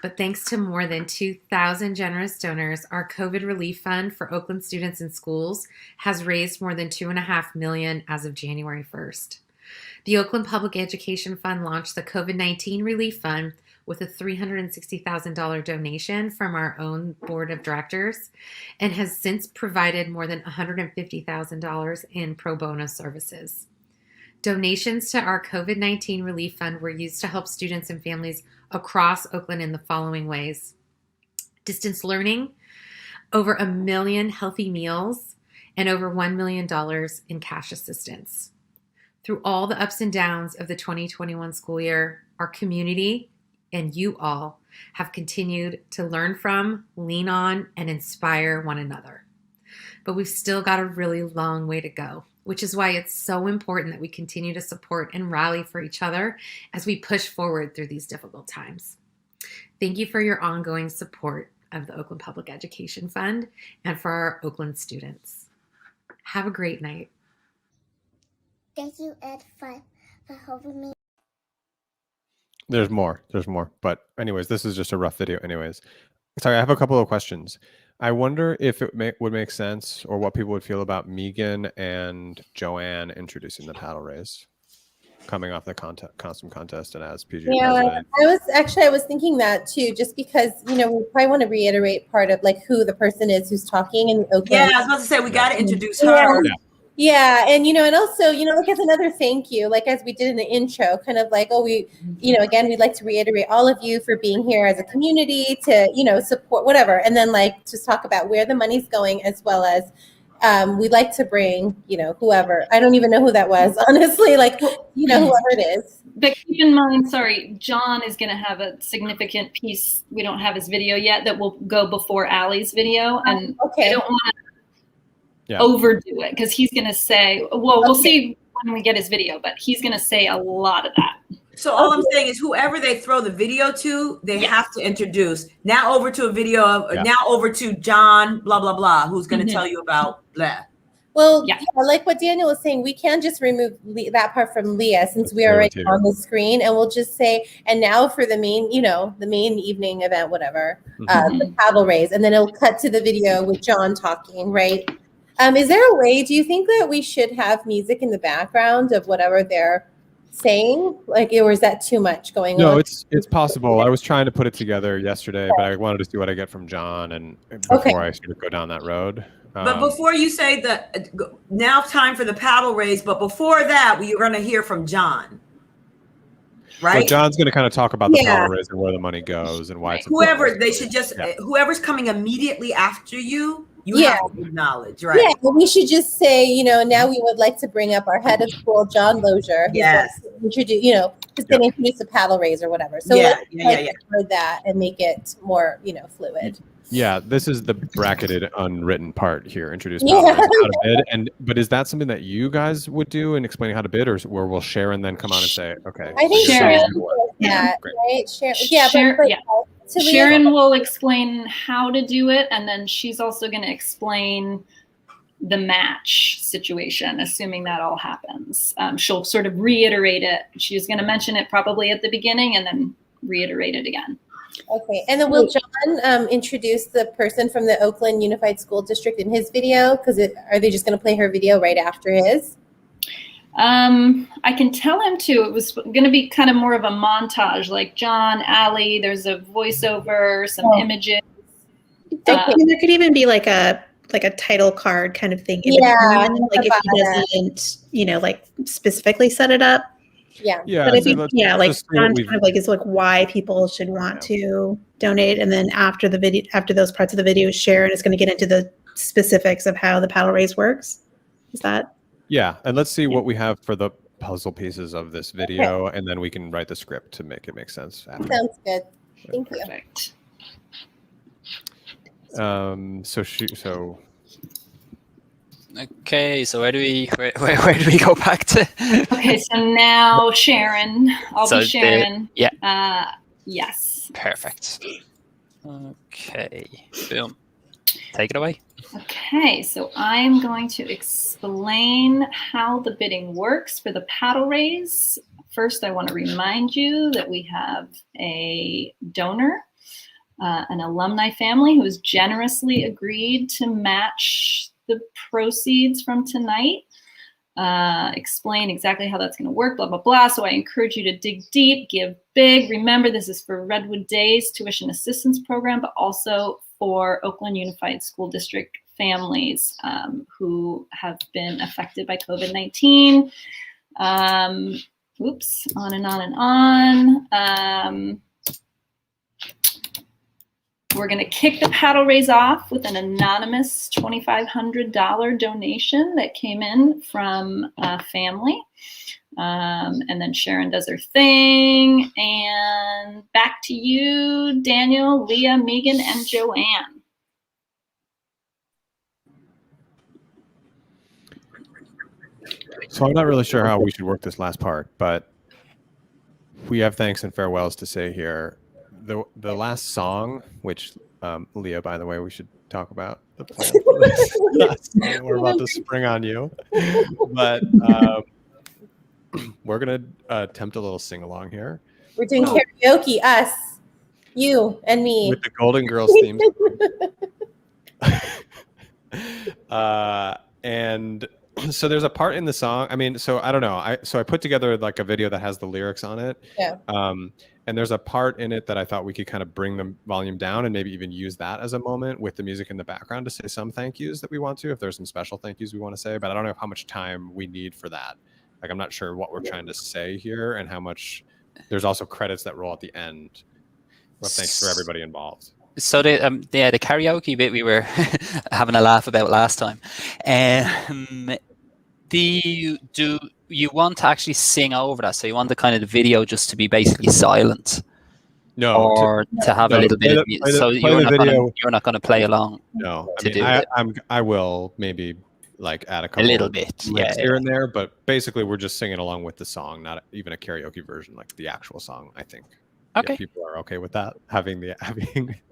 But thanks to more than 2,000 generous donors, our COVID Relief Fund for Oakland students and schools has raised more than $2.5 million as of January 1st. The Oakland Public Education Fund launched the COVID-19 Relief Fund with a $360,000 donation from our own board of directors and has since provided more than $150,000 in pro bono services. Donations to our COVID-19 Relief Fund were used to help students and families across Oakland in the following ways: distance learning, over 1 million healthy meals, and over $1 million in cash assistance. Through all the ups and downs of the 2021 school year, our community and you all have continued to learn from, lean on, and inspire one another. But we've still got a really long way to go, which is why it's so important that we continue to support and rally for each other as we push forward through these difficult times. Thank you for your ongoing support. of the Oakland Public Education Fund and for our Oakland students. Have a great night. Thank you, Ed, for helping me. There's more. But anyways, this is just a rough video. Anyways, sorry, I have a couple of questions. I wonder if it would make sense, or what people would feel about Megan and Joanne introducing the paddle race, coming off the costume contest and as PG president. I was thinking that too, just because we probably want to reiterate part of like who the person is who's talking in Oakland. Yeah, I was about to say we got to introduce her. Yeah, and and also like as another thank you, like as we did in the intro, kind of like again we'd like to reiterate all of you for being here as a community to support whatever, and then like just talk about where the money's going, as well as we'd like to bring whoever, I don't even know who that was, honestly, like whoever it is. But keep in mind, sorry, John is going to have a significant piece. We don't have his video yet that will go before Allie's video, and I don't want to overdo it because he's going to say, well, we'll see when we get his video, but he's going to say a lot of that. So all I'm saying is whoever they throw the video to, they have to introduce. Now over to a video of, now over to John, blah, blah, blah, who's going to tell you about blah. Well, like what Daniel was saying, we can just remove that part from Leah since we are already on the screen, and we'll just say, and now for the main, the main evening event, whatever, the paddle raise, and then it'll cut to the video with John talking, right? Is there a way, do you think that we should have music in the background of whatever they're saying? Like, or is that too much going on? No, it's possible. I was trying to put it together yesterday, but I wanted to see what I get from John and before I sort of go down that road. But before you say now time for the paddle raise, but before that, you're going to hear from John. Right? So John's going to kind of talk about the paddle raise and where the money goes and why it's important. They should just, whoever's coming immediately after you have to acknowledge, right? Yeah, but we should just say, now we would like to bring up our head of school, John Lozier. Yes. Introduce, just going to introduce the paddle raise or whatever. So for that and make it more, fluid. Yeah, this is the bracketed, unwritten part here. Introduce paddle raise, how to bid, but is that something that you guys would do in explaining how to bid, or will Sharon then come on and say, okay? I think Sharon will do that, right? Sharon will explain how to do it, and then she's also going to explain the match situation, assuming that all happens. She'll sort of reiterate it. She's going to mention it probably at the beginning and then reiterate it again. Okay, and then will John introduce the person from the Oakland Unified School District in his video? Because are they just going to play her video right after his? I can tell him to. It was going to be kind of more of a montage, like John, Allie. There's a voiceover, some images. There could even be like a title card kind of thing. Like if he doesn't, like specifically set it up. Yeah. But if John's kind of is like why people should want to donate, and then after the video, after those parts of the video, Sharon is going to get into the specifics of how the paddle raise works. Is that? Yeah, and let's see what we have for the puzzle pieces of this video, and then we can write the script to make it make sense. Sounds good. Thank you. Okay, so where do we go back to? Okay, so now Sharon. I'll be Sharon. Yes. Perfect. Okay. Boom. Take it away. Okay, so I'm going to explain how the bidding works for the paddle raise. First, I want to remind you that we have a donor, an alumni family who has generously agreed to match the proceeds from tonight. Explain exactly how that's going to work, blah, blah, blah. So I encourage you to dig deep, give big. Remember, this is for Redwood Day's tuition assistance program, but also for Oakland Unified School District families who have been affected by COVID-19. Oops, on and on and on. We're going to kick the paddle raise off with an anonymous $2,500 donation that came in from a family. And then Sharon does her thing. And back to you, Daniel, Leah, Megan, and Joanne. So I'm not really sure how we should work this last part, but we have thanks and farewells to say here. The last song, which Leah, by the way, we should talk about the plan for this. We're about to spring on you. But we're going to attempt a little sing-along here. We're doing karaoke, us, you, and me. With the Golden Girls theme. And so there's a part in the song. I mean, so I don't know. I put together like a video that has the lyrics on it. Yeah. And there's a part in it that I thought we could kind of bring the volume down and maybe even use that as a moment with the music in the background to say some thank yous that we want to, if there's some special thank yous we want to say, but I don't know how much time we need for that. Like, I'm not sure what we're trying to say here and how much. There's also credits that roll at the end. Well, thanks for everybody involved. So the karaoke bit we were having a laugh about last time. Do you want to actually sing over that? So you want the kind of the video just to be basically silent? No, or to have a little bit of music. So you're not going to play along. No, I will maybe like add a little bit here and there, but basically we're just singing along with the song, not even a karaoke version, like the actual song. I think. Okay. Yeah, people are okay with that, having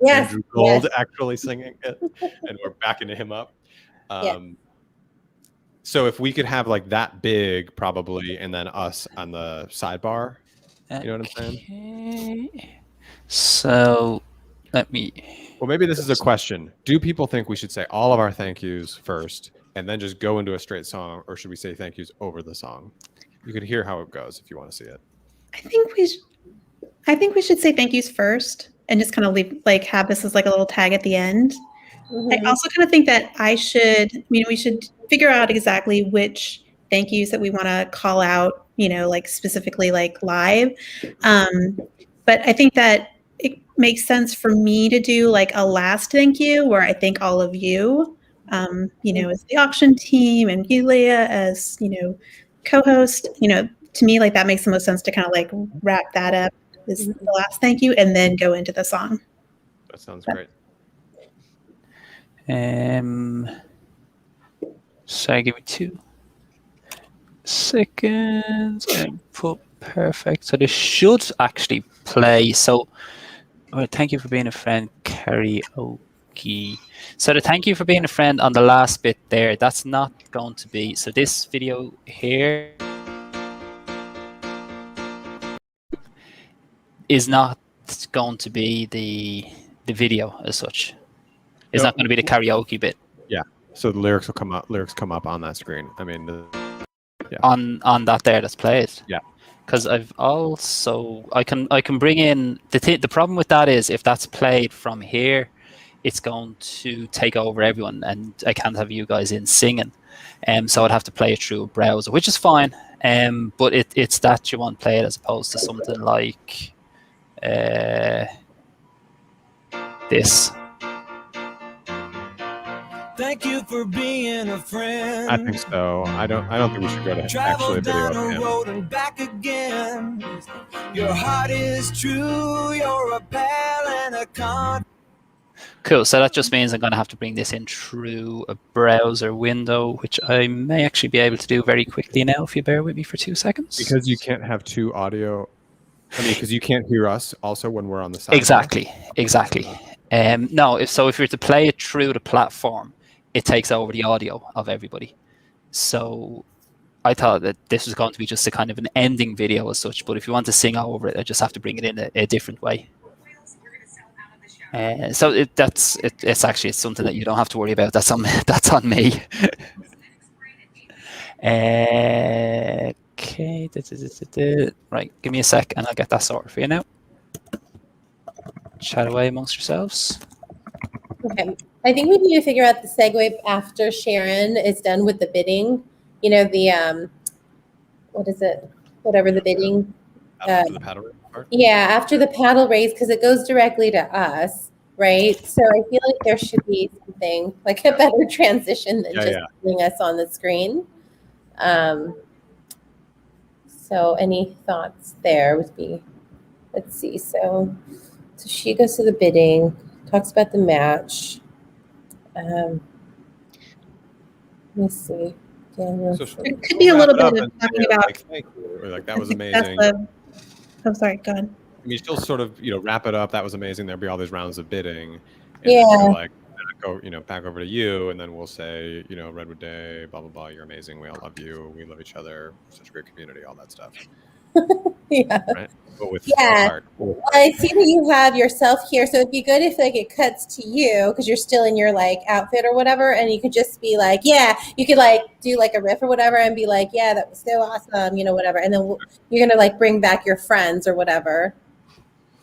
Andrew Gold actually singing it, and we're backing him up. So if we could have like that big, probably, and then us on the sidebar, you know what I'm saying? So let me. Well, maybe this is a question. Do people think we should say all of our thank yous first and then just go into a straight song, or should we say thank yous over the song? You could hear how it goes if you want to see it. I think we should say thank yous first and just kind of have this as like a little tag at the end. Mm-hmm. I also kind of think that we should figure out exactly which thank yous that we want to call out, like specifically like live. But I think that it makes sense for me to do like a last thank you where I thank all of you, as the auction team and you, Leah, as, co-host, to me, like that makes the most sense to kind of like wrap that up. This is the last thank you, and then go into the song. That sounds great. So give me 2 seconds and put perfect. So this should actually play. So thank you for being a friend, karaoke. So the thank you for being a friend on the last bit there, that's not going to be. So this video here is not going to be the video as such. It's not going to be the karaoke bit. Yeah. So the lyrics will come up. Lyrics come up on that screen. I mean, on that there that's played. Yeah. Because I've also I can bring in the problem with that is if that's played from here, it's going to take over everyone, and I can't have you guys in singing. So I'd have to play it through a browser, which is fine. But it's that you want to play it as opposed to something like this. Thank you for being a friend. I think so. I don't think we should go to actually a video of him. Road and back again. Your heart is true. You're a pal and a con. Cool. So that just means I'm going to have to bring this in through a browser window, which I may actually be able to do very quickly now if you bear with me for 2 seconds. Because you can't have 2 audio. I mean, because you can't hear us also when we're on the side. Exactly. No, if you're to play it through the platform, it takes over the audio of everybody. So I thought that this was going to be just a kind of an ending video as such, but if you want to sing over it, I just have to bring it in a different way. So it's actually something that you don't have to worry about. That's on me. Okay. Right, give me a sec and I'll get that sorted for you now. Chat away amongst yourselves. Okay. I think we need to figure out the segue after Sharon is done with the bidding. What is it? Whatever the bidding. After the paddle race part? Yeah, after the paddle race, because it goes directly to us, right? So I feel like there should be something like a better transition than putting us on the screen. So any thoughts there would be, let's see. So she goes to the bidding, talks about the match. Let me see. It could be a little bit of talking about. Thank you. Or like that was amazing. I'm sorry. Go ahead. I mean, still sort of wrap it up. That was amazing. There'll be all these rounds of bidding, And then Yeah. we're like, back over to you, and then we'll say, Redwood Day, blah blah blah. You're amazing. We all love you. We love each other. We're such a great community. All that stuff. Yeah. Right. But with Yeah. heart. Well, I see that you have yourself here, so it'd be good if like it cuts to you because you're still in your like outfit or whatever, and you could just be like, yeah, you could like do like a riff or whatever, and be like, yeah, that was so awesome, whatever, and then you're gonna like bring back your friends or whatever.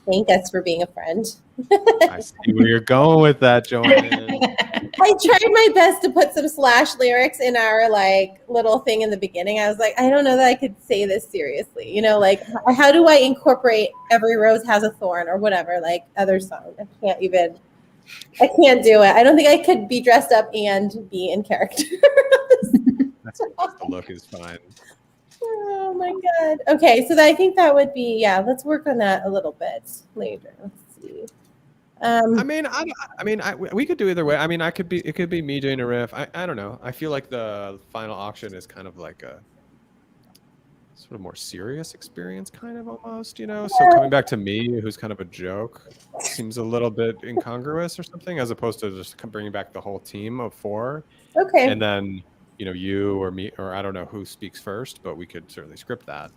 Thank us for being a friend. I see where you're going with that, Joanne. I tried my best to put some Slash lyrics in our like little thing in the beginning. I was like, I don't know that I could say this seriously. Like how do I incorporate Every Rose Has a Thorn or whatever, like other song? I can't do it. I don't think I could be dressed up and be in character. The look is fine. Oh my God. Okay. So I think that would be, let's work on that a little bit later. Let's see. We could do either way. It could be me doing a riff. I don't know. I feel like the final auction is kind of like a sort of more serious experience, kind of almost, So coming back to me, who's kind of a joke, seems a little bit incongruous or something, as opposed to just bringing back the whole team of 4. Okay. And then, you or me, or I don't know who speaks first, but we could certainly script that,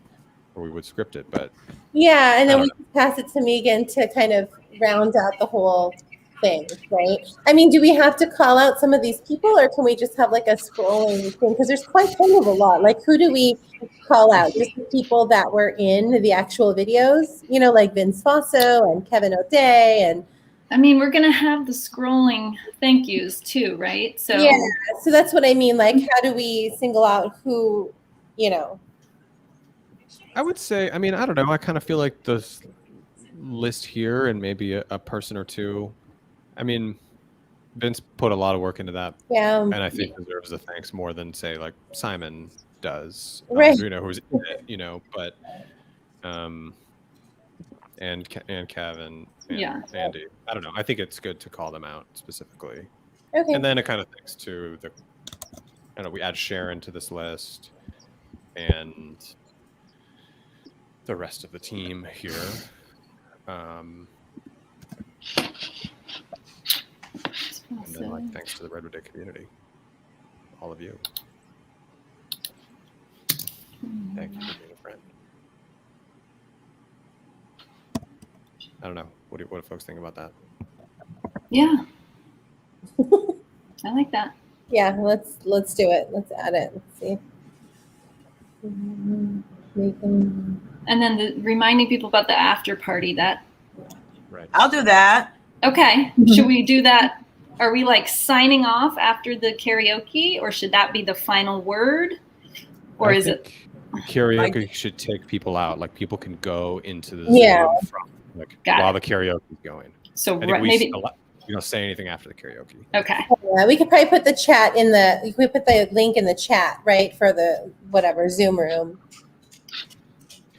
or we would script it. But yeah, and then we can pass it to Megan to kind of round out the whole thing, right? Do we have to call out some of these people, or can we just have like a scrolling thing? Because there's quite kind of a lot. Like, who do we call out? Just the people that were in the actual videos, like Vince Fosso and Kevin O'Day and. We're going to have the scrolling thank yous too, right? So yeah, so that's what I mean. Like, how do we single out who, I would say, I don't know. I kind of feel like the list here and maybe a person or two. Vince put a lot of work into that. Yeah. And I think deserves the thanks more than, say, like Simon does. Right. Who's in it, but and Kevin and Andy. I don't know. I think it's good to call them out specifically. Okay. And then it kind of thanks to we add Sharon to this list and the rest of the team here. And then thanks to the Redwood Day community. All of you. Thank you for being a friend. I don't know. What do folks think about that? Yeah. I like that. Yeah, let's do it. Let's add it. Let's see. And then reminding people about the after party. That. Right. I'll do that. Okay. Should we do that? Are we like signing off after the karaoke, or should that be the final word? Or is it? Karaoke should take people out. Like, people can go into the Zoom from, while the karaoke is going. So maybe you don't say anything after the karaoke. Okay. Yeah, we could probably put the chat we put the link in the chat, right, for the whatever Zoom room.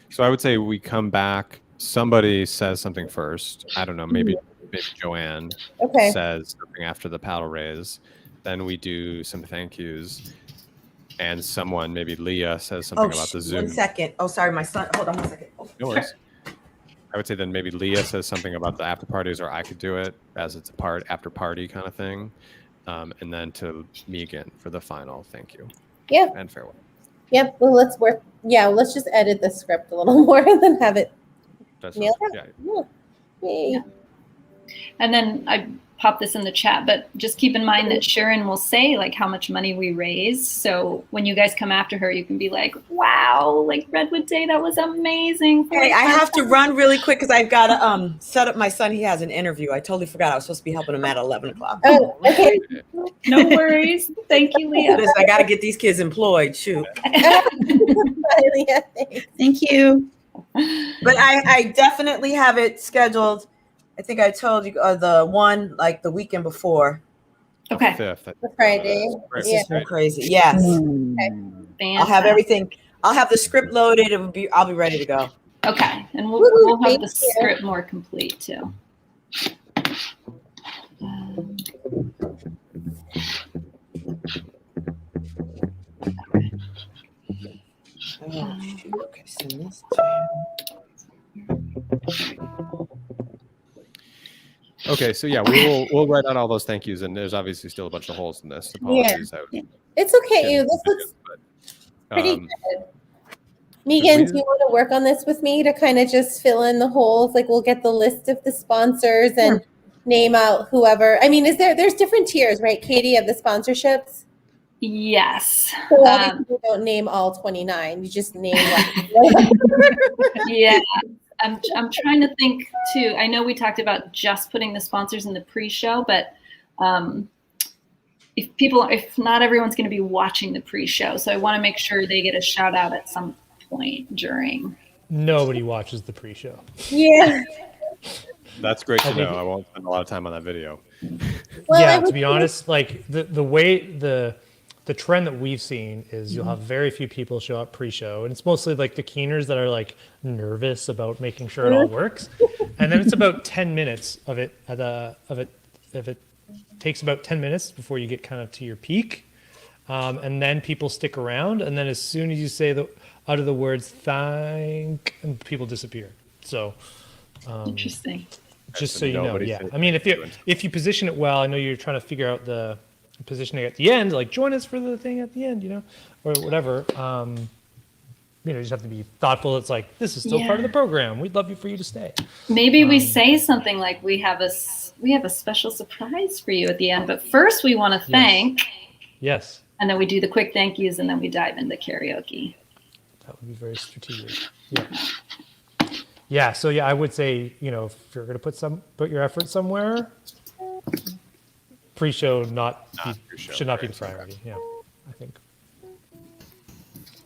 So I would say we come back. Somebody says something first. I don't know. Maybe Joanne says something after the paddle raise. Then we do some thank yous. And someone, maybe Leah, says something about the Zoom. 1 second. Oh, sorry, my son. Hold on 1 second. Oh, no worries. I would say then maybe Leah says something about the after parties, or I could do it as it's a after party kind of thing. And then to Megan for the final thank you. Yeah. And farewell. Yep. Well, let's just edit the script a little more than have it. Yeah. And then I pop this in the chat, but just keep in mind that Sharon will say like how much money we raised. So when you guys come after her, you can be like, wow, like Redwood Day, that was amazing. Hey, I have to run really quick because I've got to set up my son. He has an interview. I totally forgot. I was supposed to be helping him at 11 o'clock. Oh, okay. No worries. Thank you, Leah. I got to get these kids employed. Shoot. Thank you. But I definitely have it scheduled. I think I told you the one like the weekend before. Okay. The Friday. This is so crazy. Yes. Okay. I'll have everything. I'll have the script loaded. I'll be ready to go. Okay. And we'll have the script more complete too. Okay, send this Okay, so yeah, we'll write out all those thank yous, and there's obviously still a bunch of holes in this. Apologies. It's okay. This looks pretty Um, good. Megan, do you want to work on this with me to kind of just fill in the holes? Like we'll get the list of the sponsors and name out whoever. I mean, there's different tiers, right, Katie, of the sponsorships? Yes. So obviously you don't name all 29. You just name one. Yeah. I'm trying to think too. I know we talked about just putting the sponsors in the pre-show, but if not everyone's going to be watching the pre-show, so I want to make sure they get a shout out at some point during. Nobody watches the pre-show. Yeah. That's great to know. I won't spend a lot of time on that video. Well, yeah, to be honest, like the way the trend that we've seen is you'll have very few people show up pre-show, and it's mostly like the keeners that are like nervous about making sure it all works, and then it's about 10 minutes of it takes about 10 minutes before you get kind of to your peak, and then people stick around, and then as soon as you say out of the words thank, and people disappear. So interesting. Just so you know, yeah. I mean, if you position it well, I know you're trying to figure out the positioning at the end, like join us for the thing at the end, or whatever. You just have to be thoughtful. It's like, this is still part of the program. We'd love for you to stay. Maybe we say something like we have a special surprise for you at the end, but first we want to thank. Yes. And then we do the quick thank yous, and then we dive into karaoke. That would be very strategic. Yeah. Yeah. So yeah, I would say, if you're going to put your effort somewhere, pre-show should not be the priority. Yeah, I think.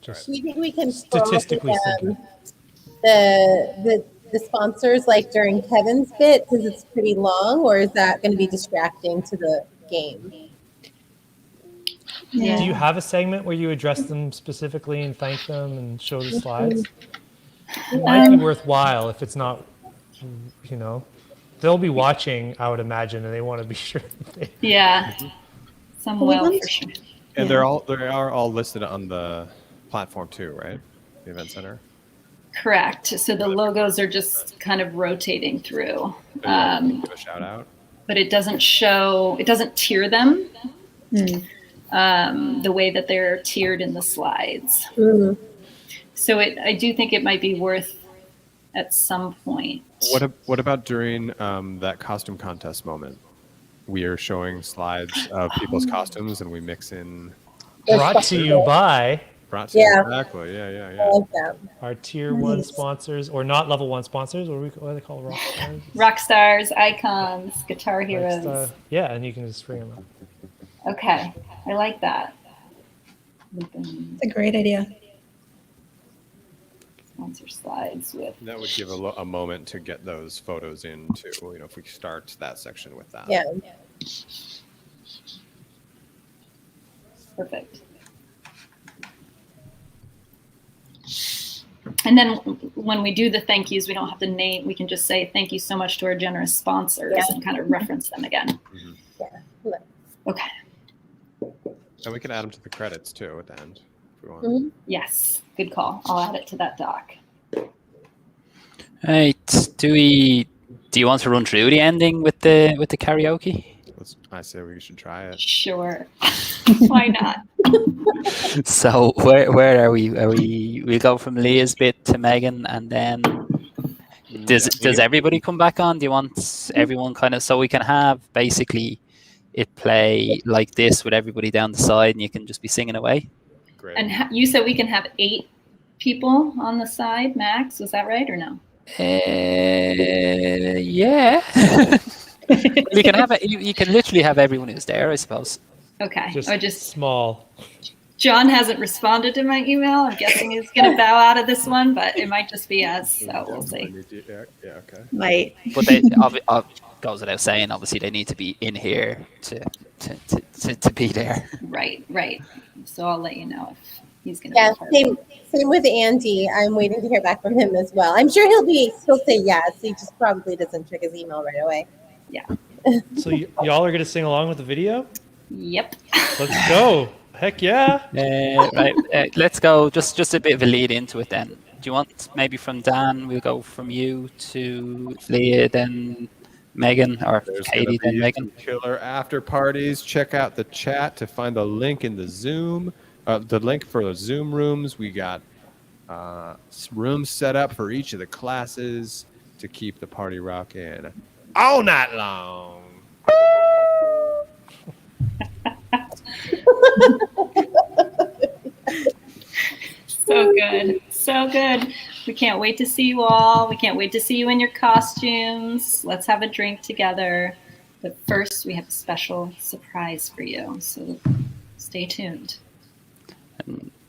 Do you think we can statistically speaking, the sponsors like during Kevin's bit because it's pretty long, or is that going to be distracting to the game? Yeah. Do you have a segment where you address them specifically and thank them and show the slides? It might be worthwhile if it's not, they'll be watching, I would imagine, and they want to be sure. Some will for sure. And they are all listed on the platform too, right? The event center. Correct. So the logos are just kind of rotating through. Give a shout out. But it doesn't tier them the way that they're tiered in the slides. Mm-hmm. So I do think it might be worth at some point. What about during that costume contest moment? We are showing slides of people's costumes, and we mix in. Brought to you by. Exactly. Yeah. I like that. Our tier 1 sponsors, or not level 1 sponsors. What do they call rock stars? Rock stars, icons, guitar heroes. Yeah, and you can just bring them up. Okay, I like that. It's a great idea. Sponsor slides with. That would give a moment to get those photos in too. If we start that section with that. Yeah. Perfect. And then when we do the thank yous, we don't have to name. We can just say thank you so much to our generous sponsors and kind of reference them again. Yeah. Okay. And we can add them to the credits too at the end if we want. Mm-hmm. Yes, good call. I'll add it to that doc. Right. Do you want to run through the ending with the karaoke? I say we should try it. Sure. Why not? So where are we? We go from Leah's bit to Megan, and then does everybody come back on? Do you want everyone kind of so we can have basically it play like this with everybody down the side, and you can just be singing away? Great. And you said we can have 8 people on the side max. Was that right or no? Yeah. We can have it. You can literally have everyone who's there, I suppose. Okay. Just small. John hasn't responded to my email. I'm guessing he's going to bow out of this one, but it might just be us. So we'll see. Yeah. Okay. Might. But they goes without saying. Obviously, they need to be in here to be there. Right. So I'll let you know if he's going to. Yeah. Same with Andy. I'm waiting to hear back from him as well. I'm sure he'll say yes. He just probably doesn't check his email right away. Yeah. So y'all are going to sing along with the video? Yep. Let's go. Heck yeah. Right. Let's go. Just a bit of a lead into it then. Do you want maybe from Dan? We'll go from you to Leah, then Megan, or There's Katie, gonna then be Megan. some killer after parties. Check out the chat to find the link in the Zoom. The link for the Zoom rooms. We got rooms set up for each of the classes to keep the party rocking all night long. So good. So good. We can't wait to see you all. We can't wait to see you in your costumes. Let's have a drink together. But first, we have a special surprise for you. So stay tuned.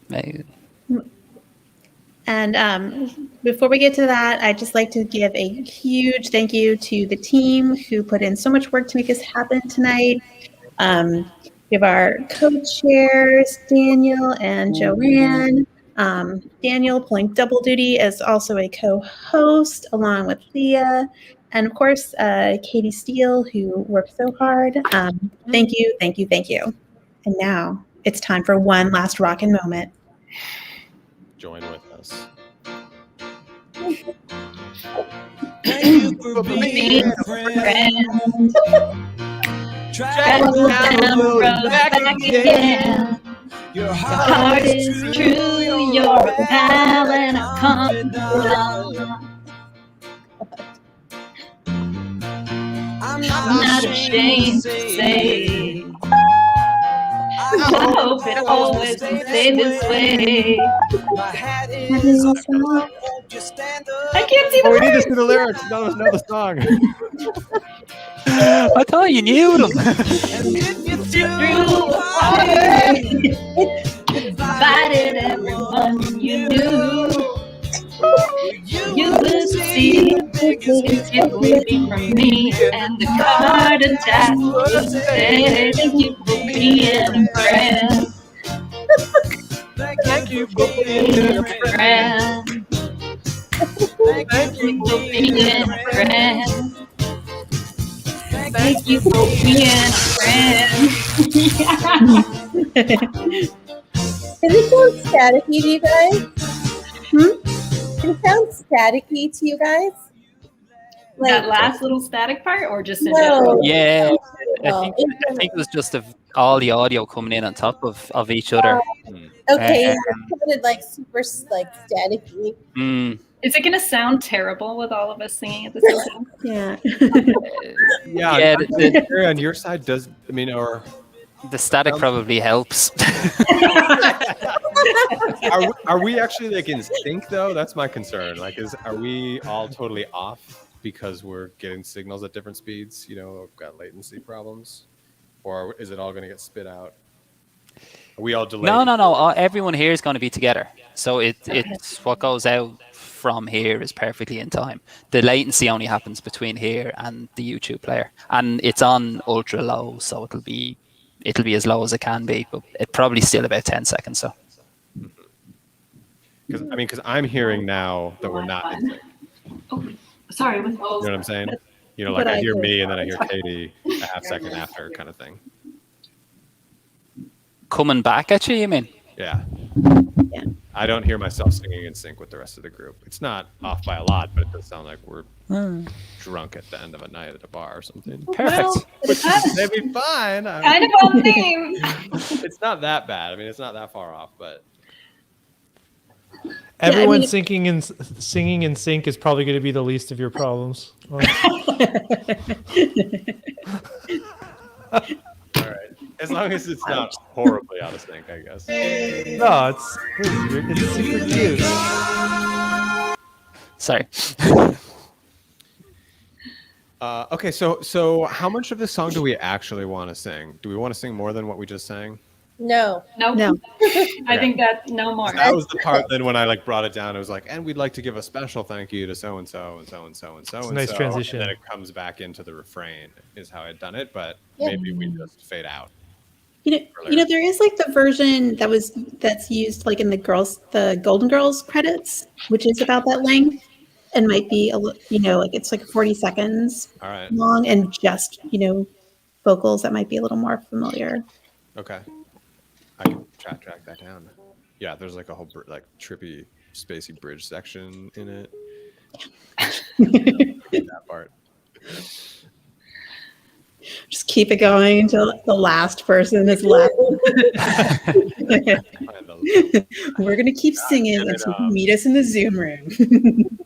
Megan. And before we get to that, I'd just like to give a huge thank you to the team who put in so much work to make this happen tonight. We have our co-chairs, Daniel and Joanne. Daniel pulling double duty as also a co-host along with Leah. And of course, Katie Steele, who worked so hard. Thank you, thank you, thank you. And now it's time for one last rockin' moment. Join with us. Thank you for being a friend. Travel down the road back again. Your heart is true, you're a pal and a confidant. I'm not ashamed to say I hope it always will stay this way. My hat is off. I can't see the we need to words. see the lyrics. None of us know the song. I thought you knew them. Through fire, invited everyone you knew. You will see it's waiting from me, and the card attached will say thank you for being a friend. Thank you for being a friend. Thank you for being a friend. Thank you for being a friend. Does it sound staticky to you guys? Does it sound staticky to you guys? That last little static part, or just in No. general? Yeah, No. I think it was just all the audio coming in on top of each other. Okay, yeah, it sounded like super like staticky. Is it going to sound terrible with all of us singing at the same time? Yeah. Yeah, Jerry, on your side, or the static probably helps. Are we actually like in sync though? That's my concern. Like, are we all totally off because we're getting signals at different speeds? We've got latency problems, or is it all going to get spit out? Are we all delayed? No. Everyone here is going to be together. So it's what goes out from here is perfectly in time. The latency only happens between here and the YouTube player, and it's on ultra low, so it'll be as low as it can be, but it probably still about 10 seconds. So. Because I'm hearing now that we're not in sync. Oh, sorry. You know what I'm saying? Like I hear me and then I hear Katie a half second after, kind of thing. Coming back at you mean? Yeah. I don't hear myself singing in sync with the rest of the group. It's not off by a lot, but it does sound like we're drunk at the end of a night at a bar or something. Perfect. They'd be fine. Kind of on theme. It's not that bad. It's not that far off, but everyone singing in sync is probably going to be the least of your problems. All right. As long as it's not horribly out of sync, I guess. No, it's super cute. Sorry. Okay, so how much of this song do we actually want to sing? Do we want to sing more than what we just sang? No. I think that no more. That was the part then when I brought it down. It was like, and we'd like to give a special thank you to so and so and so and so and so. It's a nice transition. And then it comes back into the refrain is how I'd done it, but maybe we just fade out. There is the version that's used in the Golden Girls credits, which is about that length and might be it's 40 seconds long and just vocals that might be a little more familiar. Okay, I can track that down. Yeah, there's a whole trippy spacey bridge section in it. That part. keep it going until the last person is left. We're going to keep singing until you meet us in the Zoom room.